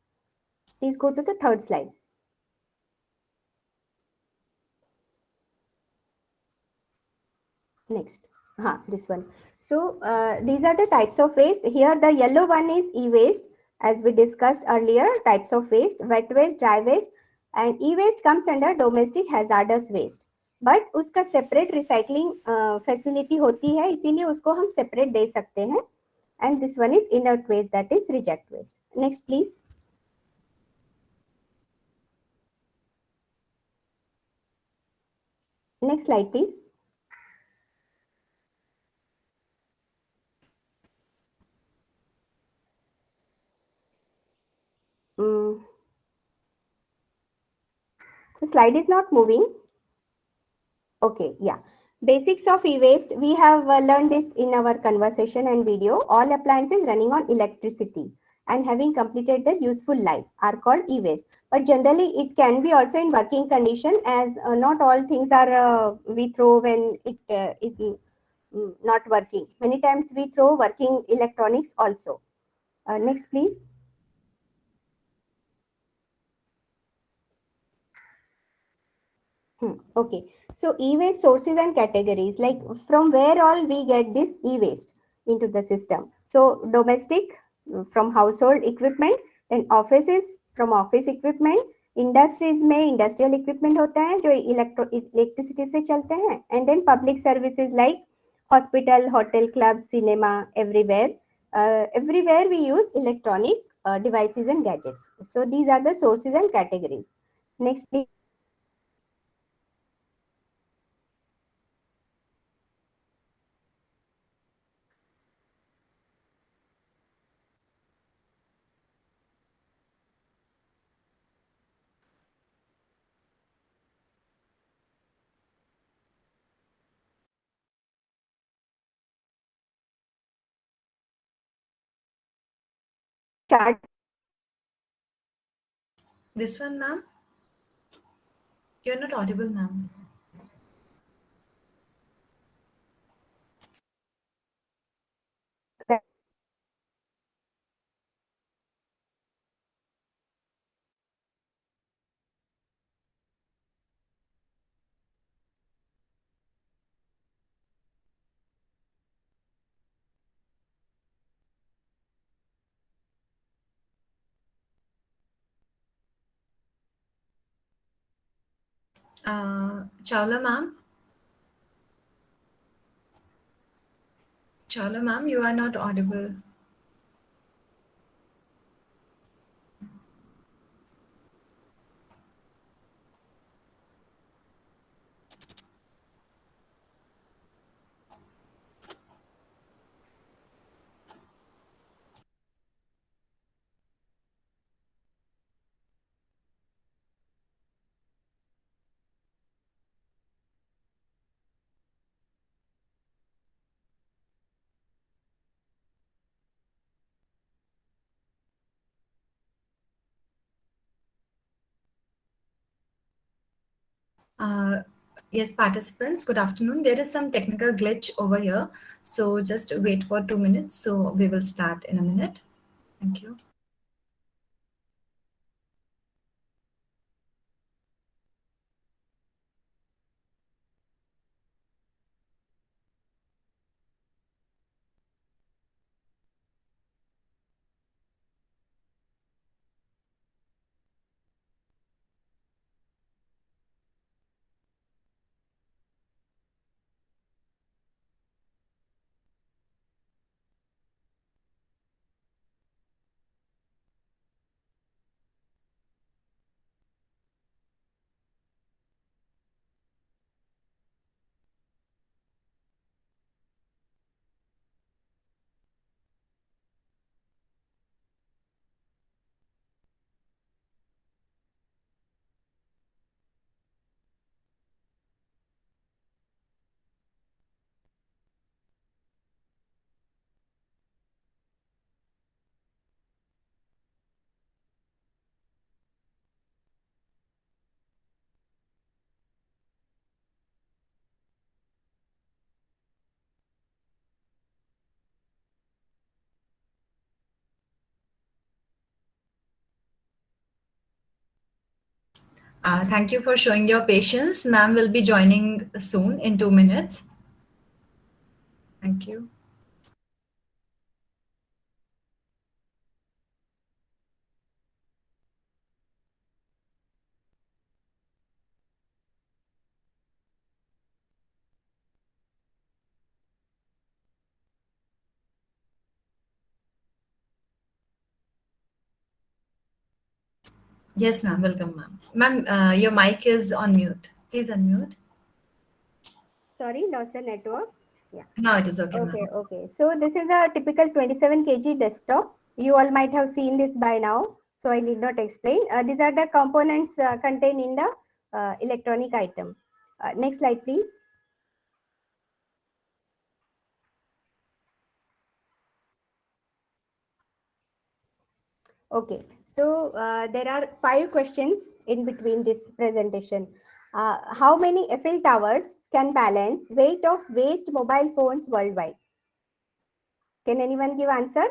Please go to the third slide. Next. This one. So these are the types of waste. Here the yellow one is e-waste, as we discussed earlier. Types of waste: wet waste, dry waste, and e-waste comes under domestic hazardous waste. But उसका separate recycling facility होती है, इसीलिए उसको हम separate दे सकते हैं. And this one is inert waste, that is reject waste. Next, please. Next slide, please. The slide is not moving. Okay, yeah. Basics of e-waste. We have learned this in our conversation and video. All appliances running on electricity and having completed their useful life are called e-waste. But generally, it can be also in working condition, as not all things are we throw when it is not working. Many times we throw working electronics also. Next, please. Okay, so e-waste sources and categories, like from where all we get this e-waste into the system. So domestic, from household equipment, then offices, from office equipment, industries में industrial equipment होता है जो electricity से चलते हैं, and then public services like hospital, hotel, club, cinema, everywhere. Everywhere we use electronic devices and gadgets. So these are the sources and categories. Next, please. Chart. This one, ma'am? You're not audible, ma'am. Chawla, ma'am. Chawla, ma'am, you are not audible. Uh, yes, participants, good afternoon. There is some technical glitch over here. So just wait for 2 minutes. So we will start in a minute. Thank you. Thank you for showing your patience. Ma'am will be joining soon in 2 minutes. Thank you. Yes, ma'am. Welcome, ma'am. Ma'am, your mic is on mute. Please unmute. Sorry, lost the network. Yeah. Now it is okay, ma'am. Okay, okay. So this is a typical 27 kg desktop. You all might have seen this by now, so I need not explain. These are the components contained in the electronic item. Next slide, please. Okay, so there are 5 questions in between this presentation. How many Eiffel Towers can balance weight of waste mobile phones worldwide? Can anyone give answer?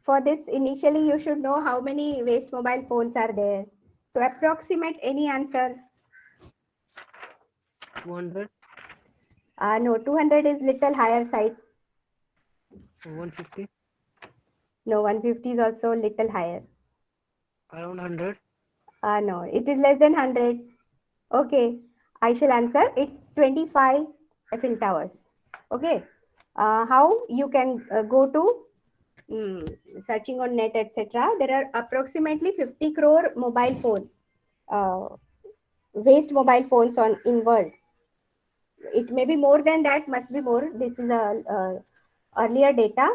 For this, initially you should know how many waste mobile phones are there. So approximate any answer. 200. No, 200 is little higher side. 150. No, 150 is also little higher. Around 100. No, it is less than 100. Okay, I shall answer. It's 25 Eiffel Towers. Okay, how you can go to searching on net, etc. There are approximately 50 crore mobile phones, uh, waste mobile phones on in world. It may be more than that, must be more. This is a earlier data.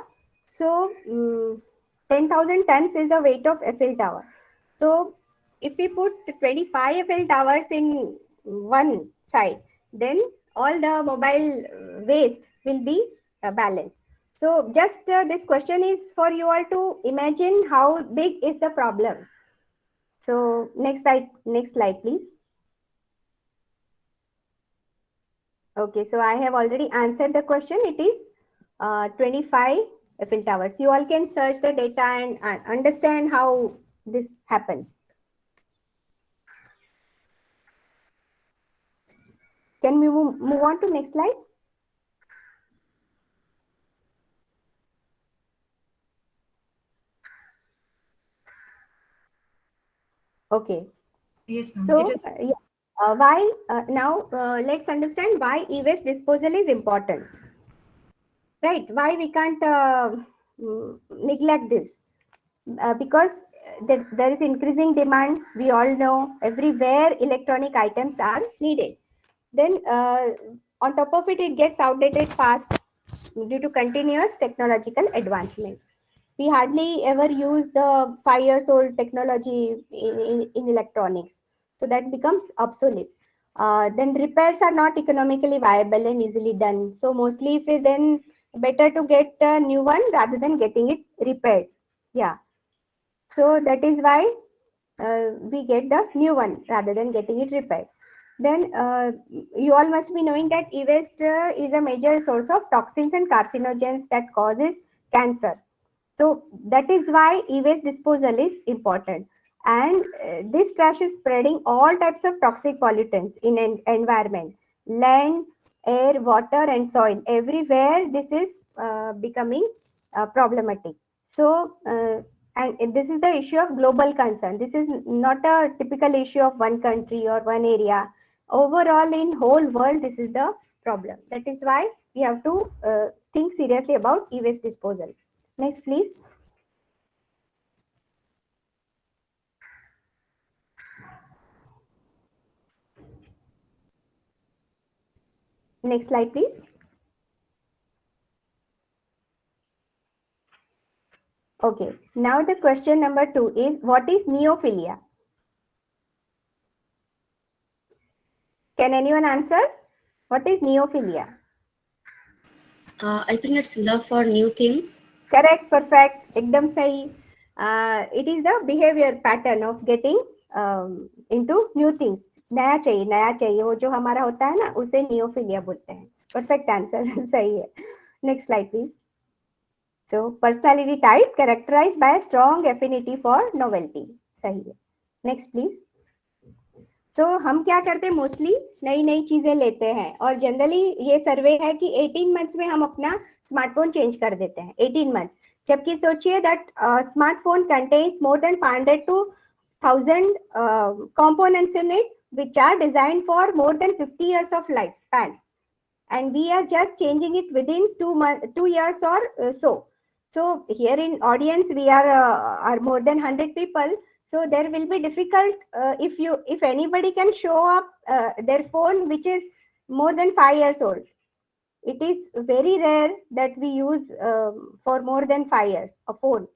So 10,000 tons is the weight of Eiffel Tower. So if we put 25 Eiffel Towers in one side, then all the mobile waste will be balanced. So just this question is for you all to imagine how big is the problem. So next slide, please. Okay, so I have already answered the question. It is 25 Eiffel Towers. You all can search the data and understand how this happens. Can we move on to next slide? Okay. Yes, ma'am. It So is. why now let's understand why e-waste disposal is important. Right? Why we can't neglect this? Because there is increasing demand. We all know everywhere electronic items are needed. Then on top of it, it gets outdated fast due to continuous technological advancements. We hardly ever use the 5 years old technology in electronics. So that becomes obsolete. Then repairs are not economically viable and easily done. So mostly if we then better to get a new one rather than getting it repaired. Yeah. So that is why we get the new one rather than getting it repaired. Then you all must be knowing that e-waste is a major source of toxins and carcinogens that causes cancer. So that is why e-waste disposal is important. And this trash is spreading all types of toxic pollutants in an environment, land, air, water, and soil. Everywhere this is becoming problematic. So, and this is the issue of global concern. This is not a typical issue of one country or one area. Overall, in whole world, this is the problem. That is why we have to think seriously about e-waste disposal. Next, please. Next slide, please. Okay. Now the question number 2 is, what is neophilia? Can anyone answer? What is neophilia? I think it's love for new things. Correct, perfect, एकदम सही. It is the behavior pattern of getting into new things. नया चाहिए वो जो हमारा होता है ना उसे नियोफिलिया बोलते हैं. Perfect answer. सही है. Next slide, please. So personality type characterized by a strong affinity for novelty. सही है. Next, please. तो हम क्या करते हैं मोस्टली नई नई चीजें लेते हैं और जनरली ये सर्वे है कि 18 मंथ्स में हम अपना स्मार्टफोन चेंज कर देते हैं 18 मंथ्स. जबकि सोचिए that smartphone contains more than 500 to 1000 components in it which are designed for more than 50 years of lifespan, and we are just changing it within 2 years or so. So here in audience we are more than 100 people. So there will be difficult if anybody can show up their phone which is more than 5 years old. It is very rare that we use for more than 5 years a phone.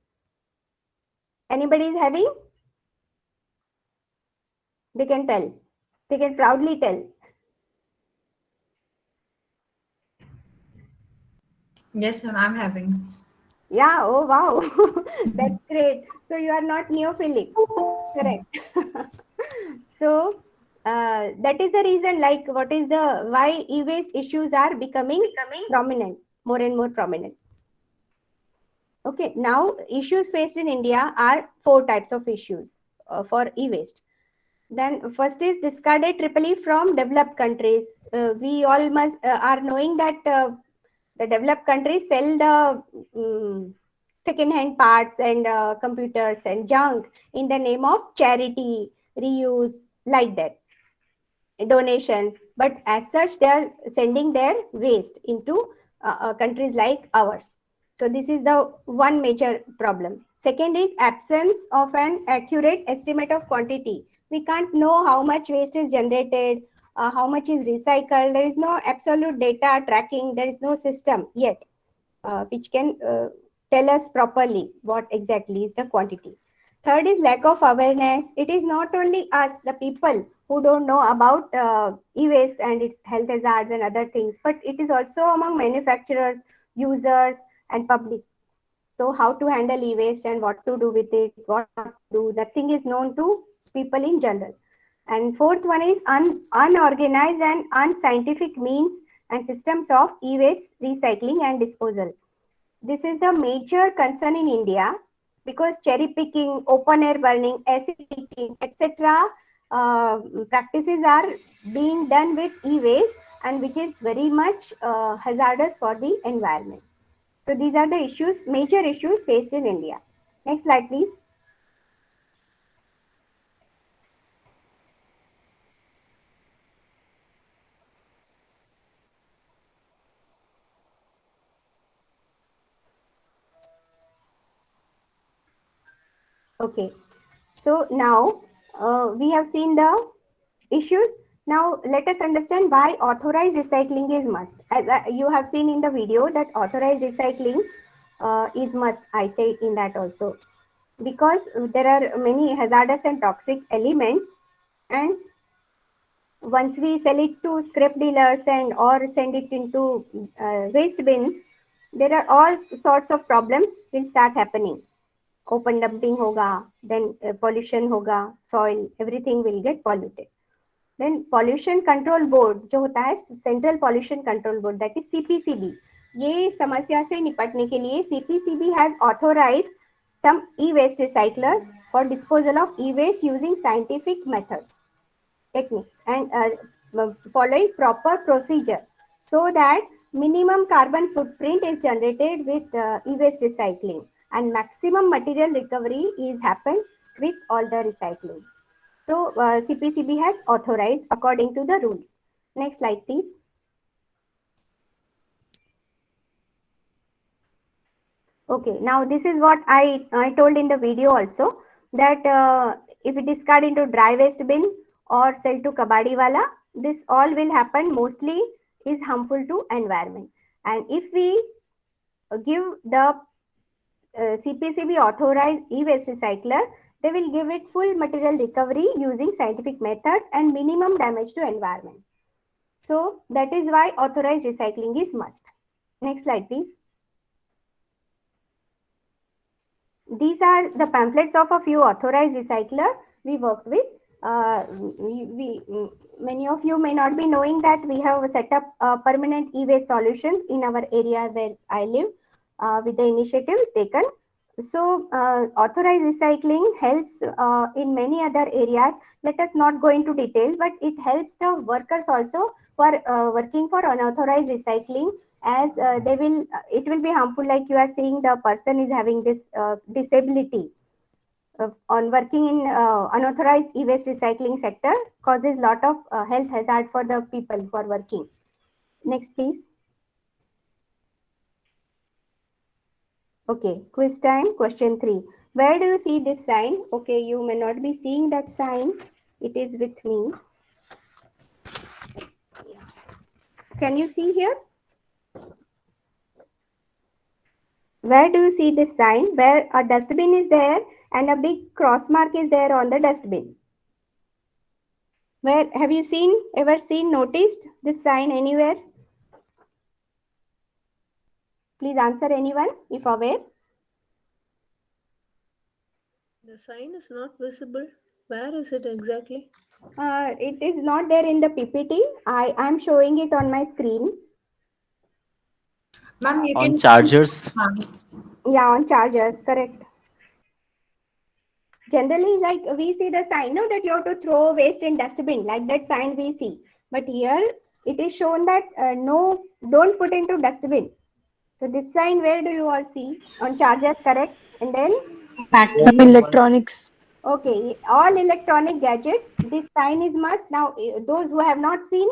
Anybody is having? They can tell. They can proudly tell. Yes, ma'am. I'm having. Yeah, oh wow, that's great. So you are not neophilic, correct? So that is the reason, like, what is the why e-waste issues are becoming prominent, more and more prominent. Okay, now issues faced in India are 4 types of issues for e-waste. Then first is discarded triply from developed countries. We all must are knowing that the developed countries sell the second-hand parts and computers and junk in the name of charity, reuse, like that, donations. But as such, they are sending their waste into countries like ours. So this is the one major problem. Second is absence of an accurate estimate of quantity. We can't know how much waste is generated, how much is recycled. There is no absolute data tracking. There is no system yet which can tell us properly what exactly is the quantity. Third is lack of awareness. It is not only us, the people who don't know about e-waste and its health hazards and other things, but it is also among manufacturers, users, and public. So how to handle e-waste and what to do with it, what not to do, nothing is known to people in general. And fourth one is unorganized and unscientific means and systems of e-waste recycling and disposal. This is the major concern in India because cherry picking, open air burning, acid leaking, etc. Practices are being done with e-waste and which is very much hazardous for the environment. So these are the issues, major issues faced in India. Next slide, please. Okay, so now we have seen the issues. Now let us understand why authorized recycling is must. As you have seen in the video that authorized recycling is must. I say in that also because there are many hazardous and toxic elements, and once we sell it to scrap dealers and or send it into waste bins, there are all sorts of problems will start happening. Open dumping hoga, then pollution hoga, soil, everything will get polluted. Then pollution control board जो होता है central pollution control board that is CPCB, ये समस्या से निपटने के लिए CPCB has authorised some e-waste recyclers for disposal of e-waste using scientific methods, techniques, and following proper procedure so that minimum carbon footprint is generated with e-waste recycling and maximum material recovery is happened with all the recycling. So CPCB has authorized according to the rules. Next slide, please. Okay, now this is what I told in the video also that if it discard into dry waste bin or sell to kabadi wala, this all will happen mostly is harmful to environment. And if we give the CPCB authorized e-waste recycler, they will give it full material recovery using scientific methods and minimum damage to environment. So that is why authorized recycling is must. Next slide, please. These are the pamphlets of a few authorized recycler we worked with. Many of you may not be knowing that we have set up permanent e-waste solutions in our area where I live with the initiatives taken. So authorized recycling helps in many other areas. Let us not go into detail, but it helps the workers also who are working for unauthorized recycling, as it will be harmful, like you are seeing the person is having this disability on working in unauthorized e-waste recycling sector causes lot of health hazard for the people who are working. Next, please. Okay, quiz time. Question 3. Where do you see this sign? Okay, you may not be seeing that sign. It is with me. Can you see here? Where do you see this sign? Where a dustbin is there and a big cross mark is there on the dustbin. Where have you noticed this sign anywhere? Please answer anyone if aware. The sign is not visible. Where is it exactly? It is not there in the PPT. I am showing it on my screen. Ma'am, you On can chargers. Yeah, on chargers, correct. Generally, like we see the sign, no, that you have to throw waste in dustbin, like that sign we see. But here it is shown that no, don't put into dustbin. So this sign, where do you all see? On chargers, correct? And then Electronics. okay, all electronic gadgets, this sign is must. Now, those who have not seen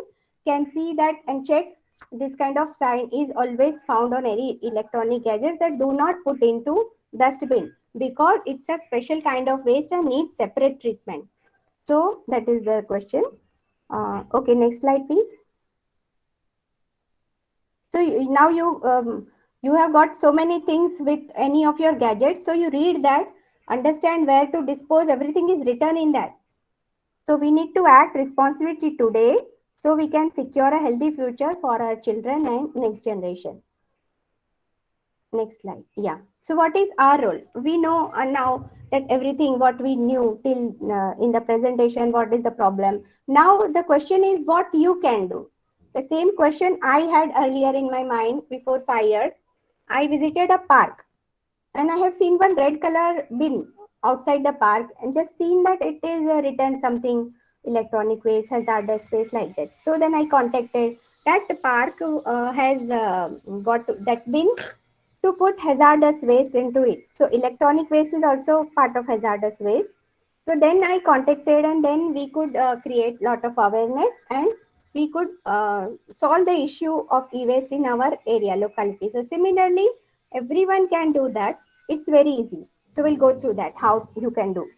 can see that and check. This kind of sign is always found on any electronic gadgets that do not put into dustbin because it's a special kind of waste and needs separate treatment. So that is the question. Okay, next slide, please. So now you have got so many things with any of your gadgets. So you read that, understand where to dispose. Everything is written in that. So we need to act responsibly today so we can secure a healthy future for our children and next generation. Next slide. Yeah. So what is our role? We know now that everything what we knew till in the presentation, what is the problem. Now the question is what you can do. The same question I had earlier in my mind before 5 years. I visited a park and I have seen one red color bin outside the park and just seen that it is written something electronic waste, hazardous waste like that. So then I contacted that park has got that bin to put hazardous waste into it. So electronic waste is also part of hazardous waste. So then I contacted and then we could create lot of awareness and we could solve the issue of e-waste in our area locality. So similarly, everyone can do that. It's very easy. So we'll go through that, how you can do.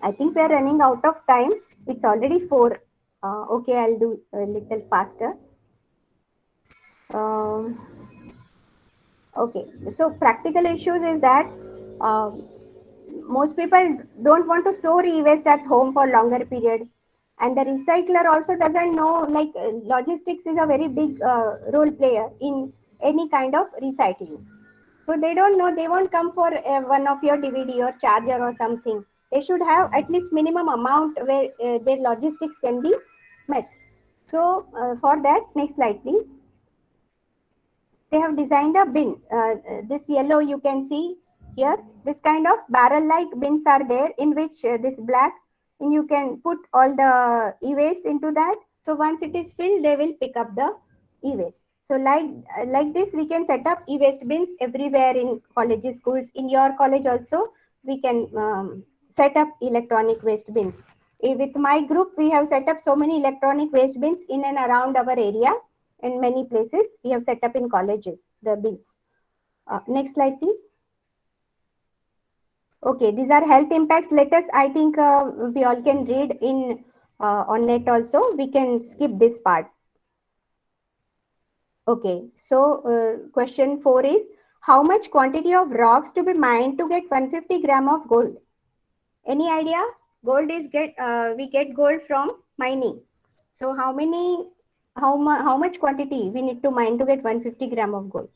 I think we are running out of time. It's already 4. Okay, I'll do a little faster. Um, Okay, so practical issues is that um, most people don't want to store e-waste at home for longer period, and the recycler also doesn't know like logistics is a very big role player in any kind of recycling. So they don't know, they won't come for one of your DVD or charger or something. They should have at least minimum amount where their logistics can be met. So for that, next slide please. They have designed a bin. This yellow you can see here. This kind of barrel like bins are there in which this black, and you can put all the e-waste into that. So once it is filled, they will pick up the e-waste. So like this, we can set up e-waste bins everywhere in colleges, schools. In your college also, we can set up electronic waste bins. With my group, we have set up so many electronic waste bins in and around our area. In many places, we have set up in colleges the bins. Next slide, please. Okay, these are health impacts. Let us, I think we all can read in on net also. We can skip this part. Okay, so question 4 is, how much quantity of rocks to be mined to get 150 gram of gold? Any idea? Gold is we get gold from mining. So how much quantity we need to mine to get 150 gram of gold?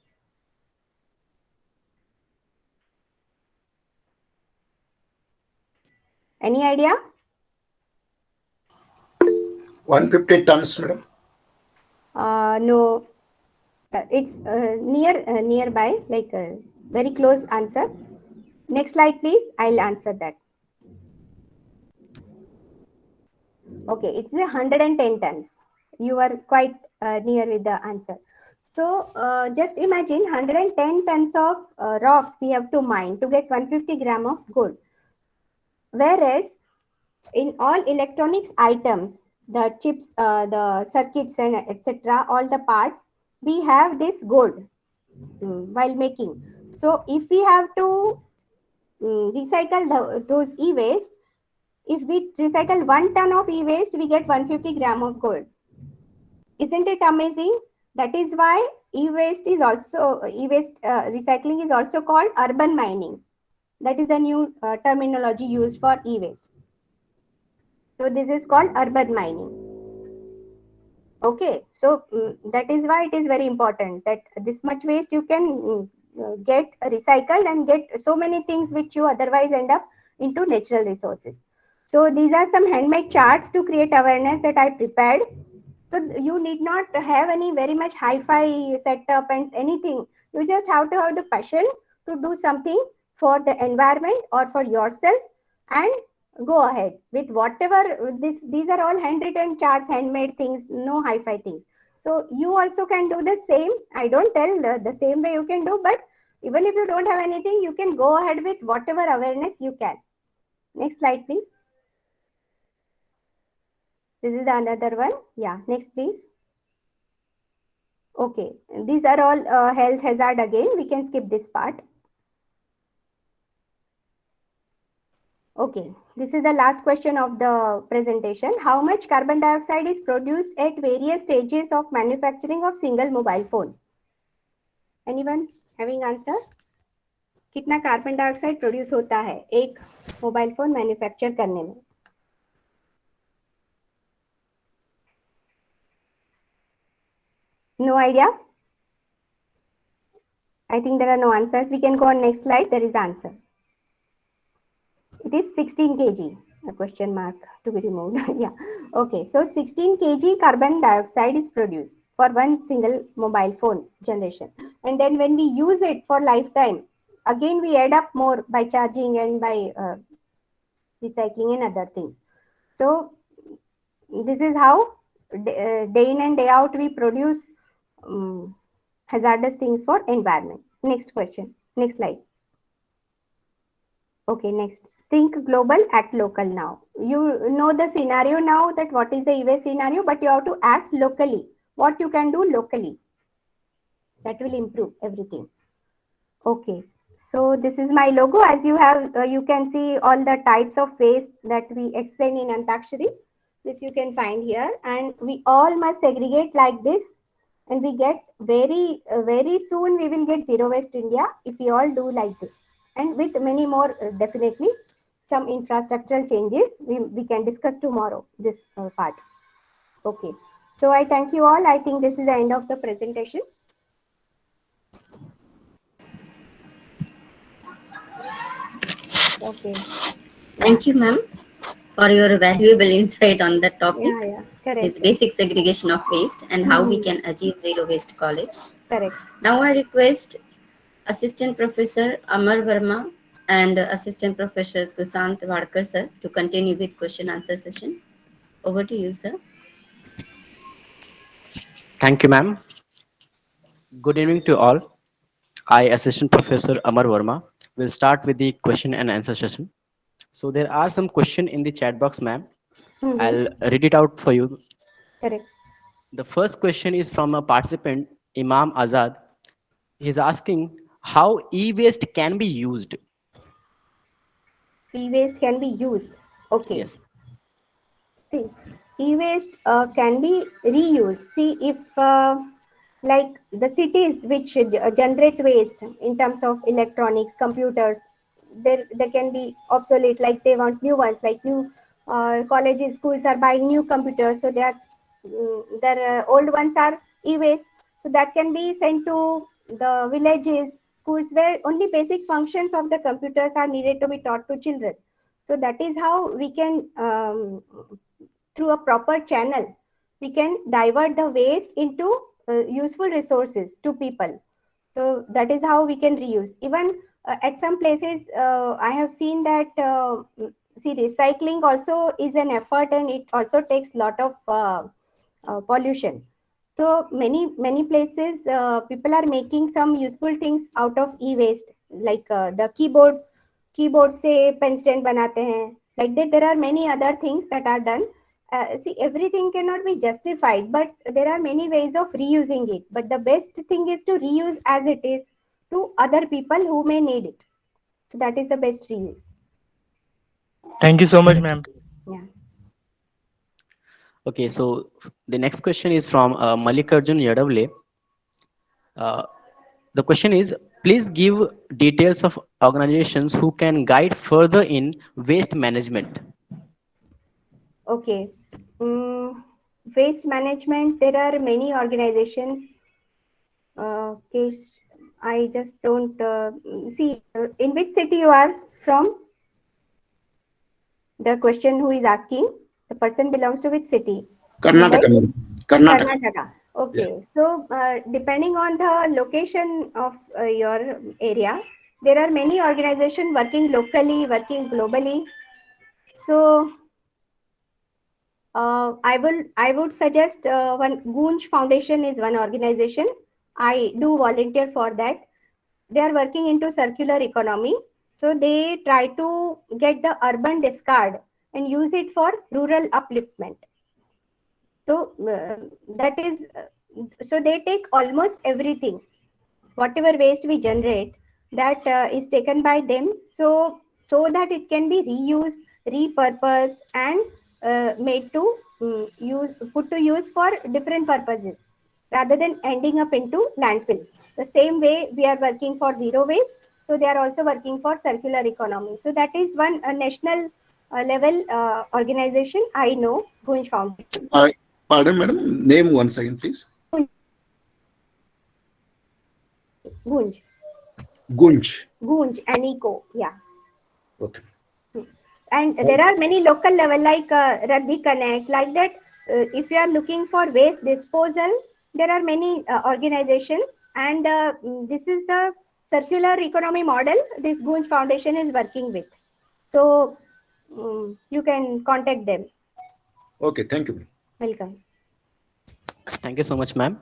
Any idea? 150 tons, madam. No, it's nearby, like a very close answer. Next slide, please. I'll answer that. Okay, it's 110 tons. You are quite near with the answer. So just imagine 110 tons of rocks we have to mine to get 150 gram of gold. Whereas in all electronics items, the chips, the circuits and etc., all the parts, we have this gold while making. So if we have to recycle those e-waste, if we recycle 1 ton of e-waste, we get 150 gram of gold. Isn't it amazing? That is why e-waste is also e-waste recycling is also called urban mining. That is the new terminology used for e-waste. So this is called urban mining. Okay, so that is why it is very important that this much waste you can get recycled and get so many things which you otherwise end up into natural resources. So these are some handmade charts to create awareness that I prepared. So you need not have any very much hi-fi setup and anything. You just have to have the passion to do something for the environment or for yourself and go ahead with whatever these are all handwritten charts, handmade things, no hi-fi things. So you also can do the same. I don't tell the same way you can do, but even if you don't have anything, you can go ahead with whatever awareness you can. Next slide, please. This is another one. Yeah, next please. Okay, these are all health hazard again. We can skip this part. Okay, this is the last question of the presentation. How much carbon dioxide is produced at various stages of manufacturing of single mobile phone? Anyone having answer? कितना carbon dioxide produce होता है एक mobile phone manufacture करने में? No idea? I think there are no answers. We can go on next slide. There is answer. It is 16 kg. A question mark to be removed. Yeah. Okay. So 16 kg carbon dioxide is produced for one single mobile phone generation. And then when we use it for lifetime, again we add up more by charging and by recycling and other things. So this is how day in and day out we produce hazardous things for environment. Next question. Next slide. Okay, next. Think global, act local now. You know the scenario now, that what is the e-waste scenario, but you have to act locally. What you can do locally. That will improve everything. Okay. So this is my logo. As you have, you can see all the types of waste that we explain in Antakshari. This you can find here, and we all must segregate like this, and we get very soon we will get zero waste India if we all do like this, and with many more definitely some infrastructural changes we can discuss tomorrow this part. Okay, so I thank you all. I think this is the end of the presentation. Okay. Thank you, ma'am, for your valuable insight on the topic. Yeah, correct. Is basic segregation of waste and how we can achieve zero waste college. Correct. Now I request Assistant Professor Amar Verma and Assistant Professor Kusant Vadkar sir to continue with question answer session. Over to you, sir. Thank you, ma'am. Good evening to all. I, Assistant Professor Amar Verma, will start with the question and answer session. So there are some questions in the chat box, ma'am. I'll read it out for you. Correct. The first question is from a participant, Imam Azad. He's asking how e-waste can be used. E-waste can be used. Okay. Yes. See, e-waste can be reused. See, if like the cities which generate waste in terms of electronics, computers, there can be obsolete. Like they want new ones. Like new colleges, schools are buying new computers, so they are their old ones are e-waste. So that can be sent to the villages, schools where only basic functions of the computers are needed to be taught to children. So that is how we can through a proper channel, we can divert the waste into useful resources to people. So that is how we can reuse. Even at some places, I have seen that see, recycling also is an effort, and it also takes lot of pollution. So many places, people are making some useful things out of e-waste, like the keyboard से pen stand बनाते हैं. Like that, there are many other things that are done. See, everything cannot be justified, but there are many ways of reusing it. But the best thing is to reuse as it is to other people who may need it. So that is the best reuse. Thank you so much, ma'am. Yeah. Okay, so the next question is from Mallikarjun Yadavle. The question is, please give details of organizations who can guide further in waste management. Okay. Waste management, there are many organizations. Case, I just don't see in which city you are from. The question who is asking, the person belongs to which city? Karnataka. Karnataka. Okay. Yeah. So depending on the location of your area, there are many organizations working locally, working globally. So I would suggest one Gunj Foundation is one organization. I do volunteer for that. They are working into circular economy. So they try to get the urban discard and use it for rural upliftment. So that is, so they take almost everything, whatever waste we generate, that is taken by them. So that it can be reused, repurposed, and made to put to use for different purposes, rather than ending up into landfills. The same way we are working for zero waste, so they are also working for circular economy. So that is one national level organization I know, Gunj Foundation. Pardon, madam. Name once again, please. Gunj. Gunj. Gunj and Eco. Yeah. Okay. And there are many local level like Radhi Connect, like that. If you are looking for waste disposal, there are many organizations, and this is the circular economy model this Gunj Foundation is working with. So you can contact them. Okay, thank you. Welcome. Thank you so much, ma'am.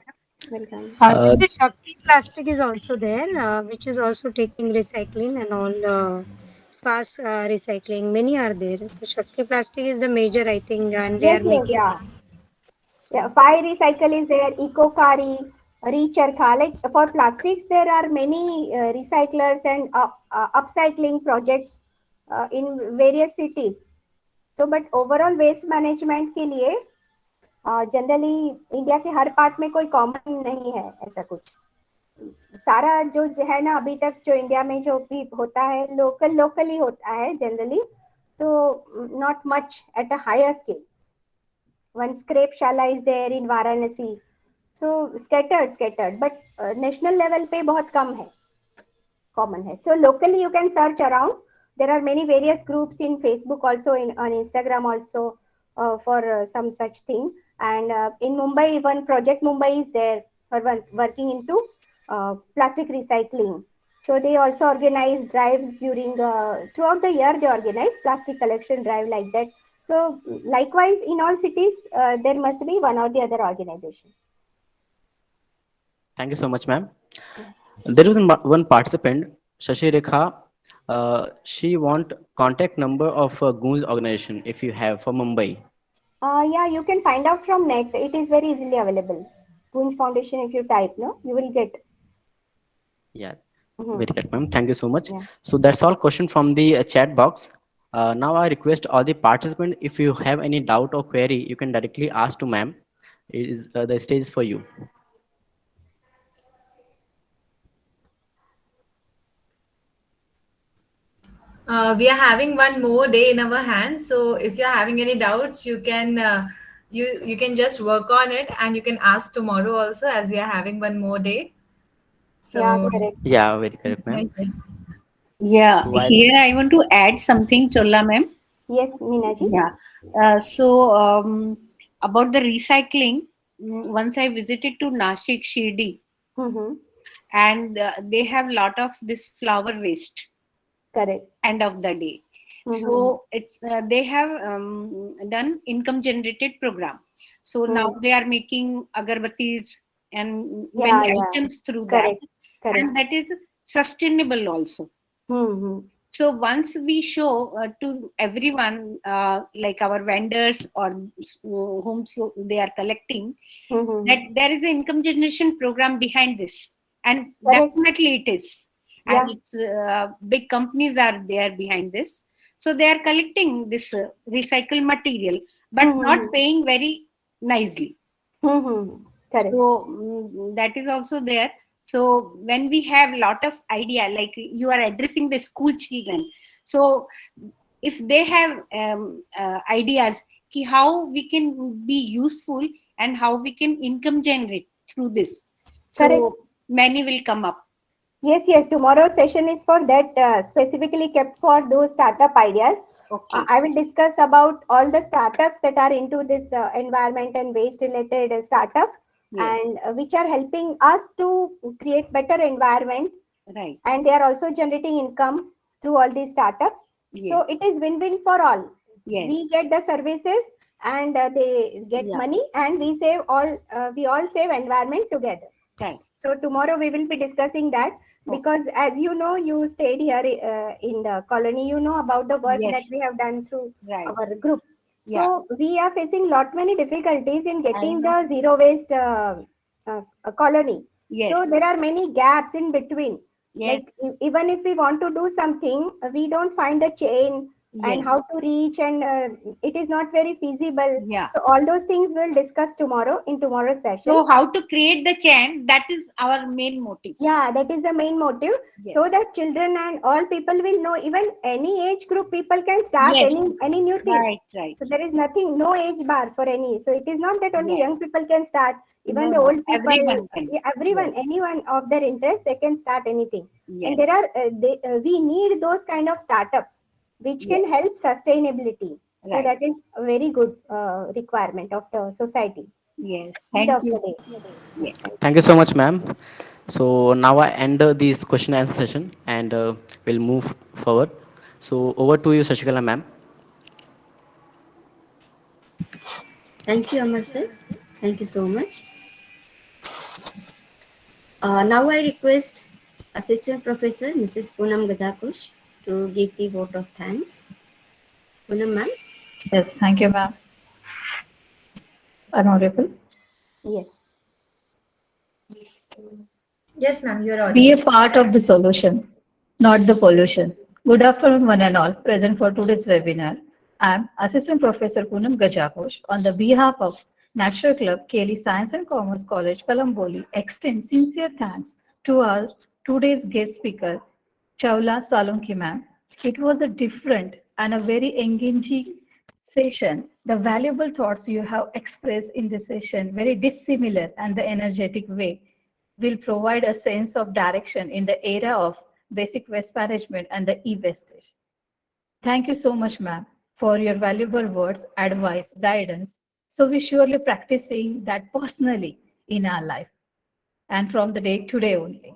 Welcome. The Shakti plastic is also there, which is also taking recycling and all sparse recycling. Many are there. The Shakti plastic is the major, I think, and they Yes, are yes, making. yeah. Yeah, Fire Recycle is there, Ecokari, Recharkha. Like for plastics, there are many recyclers and upcycling projects in various cities. So, but overall waste management के लिए generally India के हर part में कोई common नहीं है ऐसा कुछ. सारा जो है ना अभी तक जो इंडिया में जो भी होता है लोकली होता है जनरली, तो not much at a higher scale. One scrape shala is there in Varanasi. So scattered, but national level पे बहुत कम है, common है. So locally you can search around. There are many various groups in Facebook also, on Instagram also, for some such thing. And in Mumbai, one project Mumbai is there for working into plastic recycling. So they also organize drives during throughout the year. They organize plastic collection drive like that. So likewise, in all cities, there must be one or the other organization. Thank you so much, ma'am. There is one participant, Shashi Rekha. She want contact number of Goons organization if you have for Mumbai. Yeah, you can find out from net. It is very easily available. Gunj Foundation, if you type, no, you will get. Yeah, Mhm. very good, ma'am. Thank you so much. Yeah. So that's all question from the chat box. Now I request all the participants, if you have any doubt or query, you can directly ask to ma'am. Is the stage is for you. We are having one more day in our hands, so if you're having any doubts, you can just work on it, and you can ask tomorrow also, as we are having one more day. Yeah, So correct. Yeah, very correct, ma'am. yes. Yeah, So while here I want to add something, Chola ma'am. Yes, Minaji. Yeah. About the recycling, once I visited to Nashik, Shirdi, Mm-hmm. and they have lot of this flower waste Correct. end of the day. Mm-hmm. So it's they have done income generated program. So now they are making agarbattis and Yeah, many yeah. items through that, Correct. Correct. and that is sustainable also. Mm-hmm. So once we show to everyone, like our vendors or whom so they are collecting, Mm-hmm. that there is an income generation program behind this, and Correct. definitely it is. Yeah. And it's big companies are there behind this, so they are collecting this recycled material, but not Mm-hmm. paying very nicely. Mm-hmm. Correct. So that is also there. So when we have lot of idea, like you are addressing the school children, so if they have ideas ki how we can be useful and how we can income generate through this, Correct. so many will come up. Yes, yes. Tomorrow's session is for that, specifically kept for those startup ideas. Okay. I will discuss about all the startups that are into this environment and waste related startups, Yes. and which are helping us to create better environment, Right. and they are also generating income through all these startups. Yes. So it is win-win for all. Yes. We get the services, and they get Yeah. money, and we save all. We all save environment together. Right. So tomorrow we will be discussing that, because as you know, you stayed here in the colony. You know about the work that Yes. we have done through Right. our group. Yeah. So we are facing lot many difficulties in getting know. the zero waste colony. Yes. So there are many gaps in between. Like Yes. even if we want to do something, we don't find the chain, and how Yes. to reach, and it is not very feasible. Yeah. So all those things we'll discuss tomorrow in tomorrow's session. So how to create the chain, that is our main motive. Yeah, that is the main motive. Yes. So that children and all people will know, even any age group people can start Yes. any new thing. Right, right. So there is nothing, no age bar for any. So it is not that only Yes. young people can start. Even No, the no. old people, Everyone can. yeah, everyone, Yes. anyone of their interest, they can start anything. Yes. And there are, we need those kind of startups which can Yes. help sustainability. So Right. that is a very good requirement of the society. Yes. End Thank of the you. day. Yes. Thank you so much, ma'am. So now I end this question and answer session, and we'll move forward. So over to you, Shashikala ma'am. Thank you, Amar sir. Thank you so much. Now I request Assistant Professor Mrs. Poonam Gajakush to give the vote of thanks. Poonam ma'am. Yes, thank you, ma'am. I'm audible. Yes. Yes, ma'am, you're Be a audible. part of the solution, not the pollution. Good afternoon, one and all present for today's webinar. I'm Assistant Professor Poonam Gajakosh. On the behalf of Natural Club, Kelly Science and Commerce College, Kalamboli, extend sincere thanks to our today's guest speaker, Chaula Salonki ma'am. It was a different and a very engaging session. The valuable thoughts you have expressed in this session, very dissimilar and the energetic way, will provide a sense of direction in the era of basic waste management and the e-wastage. Thank you so much, ma'am, for your valuable words, advice, guidance. So we surely practicing that personally in our life and from the day to day only.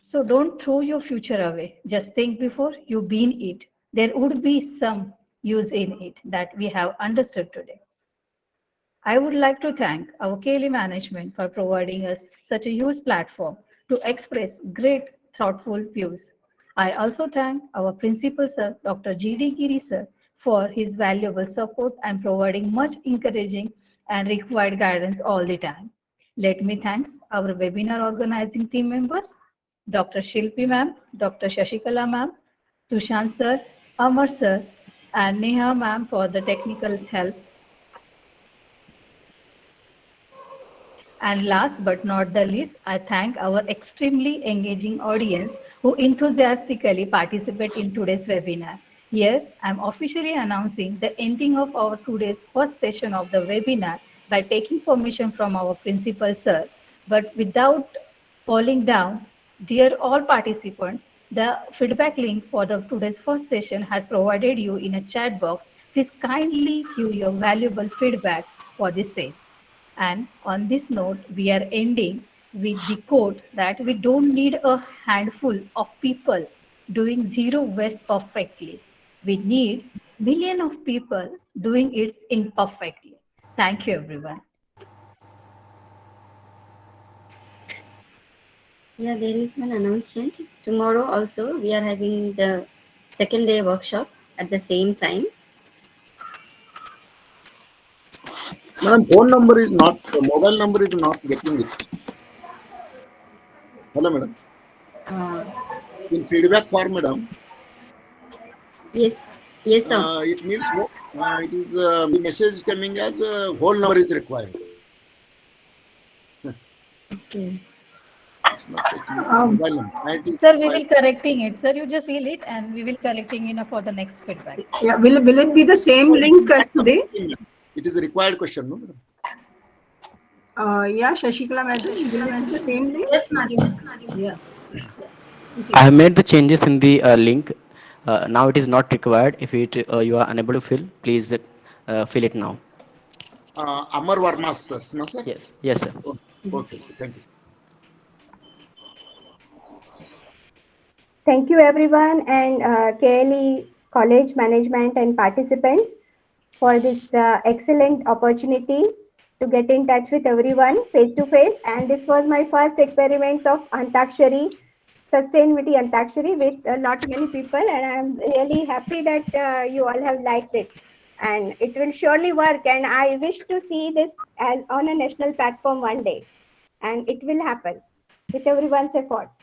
So don't throw your future away. Just think before you bean it. There would be some use in it that we have understood today. I would like to thank our KLE management for providing us such a huge platform to express great thoughtful views. I also thank our principal sir, Dr. G.D. Giri sir, for his valuable support and providing much encouraging and required guidance all the time. Let me thank our webinar organizing team members, Dr. Shilpi ma'am, Dr. Shashikala ma'am, Tushant sir, Amar sir, and Neha ma'am for the technical help. And last but not the least, I thank our extremely engaging audience who enthusiastically participate in today's webinar. Here, I'm officially announcing the ending of our today's first session of the webinar by taking permission from our principal sir. But without falling down, dear all participants, the feedback link for the today's first session has provided you in a chat box. Please kindly give your valuable feedback for the same. And on this note, we are ending with the quote that we don't need a handful of people doing zero waste perfectly. We need million of people doing it imperfectly. Thank you, everyone. Yeah, there is one announcement. Tomorrow also we are having the second day workshop at the same time. Madam, phone number is not, mobile number is not getting it. Hello, madam. Uh, In feedback form, madam, yes, yes, sir. it needs, it is the message coming as whole number is required. Okay. It's not taking Um, mobile number. And it is Sir, we required. will correcting it. Sir, you just feel it and we will correcting for the next feedbacks. Yeah, will it be the same So it link as impacts the today? booking, madam. It is a required question, no, madam? Yeah, Shashikala madam, will it be the same link? Yes, ma'am. Yeah. I have made the changes in the link. Now it is not required. If you are unable to fill, please fill it now. Amar Varma, sir. No, sir? Yes, yes, sir. Oh, okay, okay. Thank you, sir. Thank you, everyone, and KLE College Management and participants for this excellent opportunity to get in touch with everyone face to face. And this was my first experiments of Antakshari, sustainability Antakshari with a lot many people, and I'm really happy that you all have liked it. And it will surely work. And I wish to see this as on a national platform one day, and it will happen with everyone's efforts.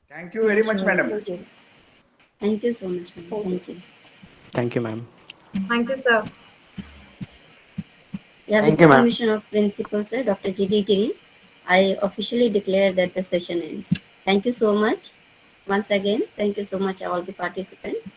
Thank you Yeah, very much, sure. madam. Thank you. Thank you so much, ma'am. Thank you. Thank you. Thank you, ma'am. Thank you, sir. Yeah, with Thank the you, ma'am. permission of Principal Sir, Dr. G.D. Giri, I officially declare that the session ends. Thank you so much. Once again, thank you so much all the participants.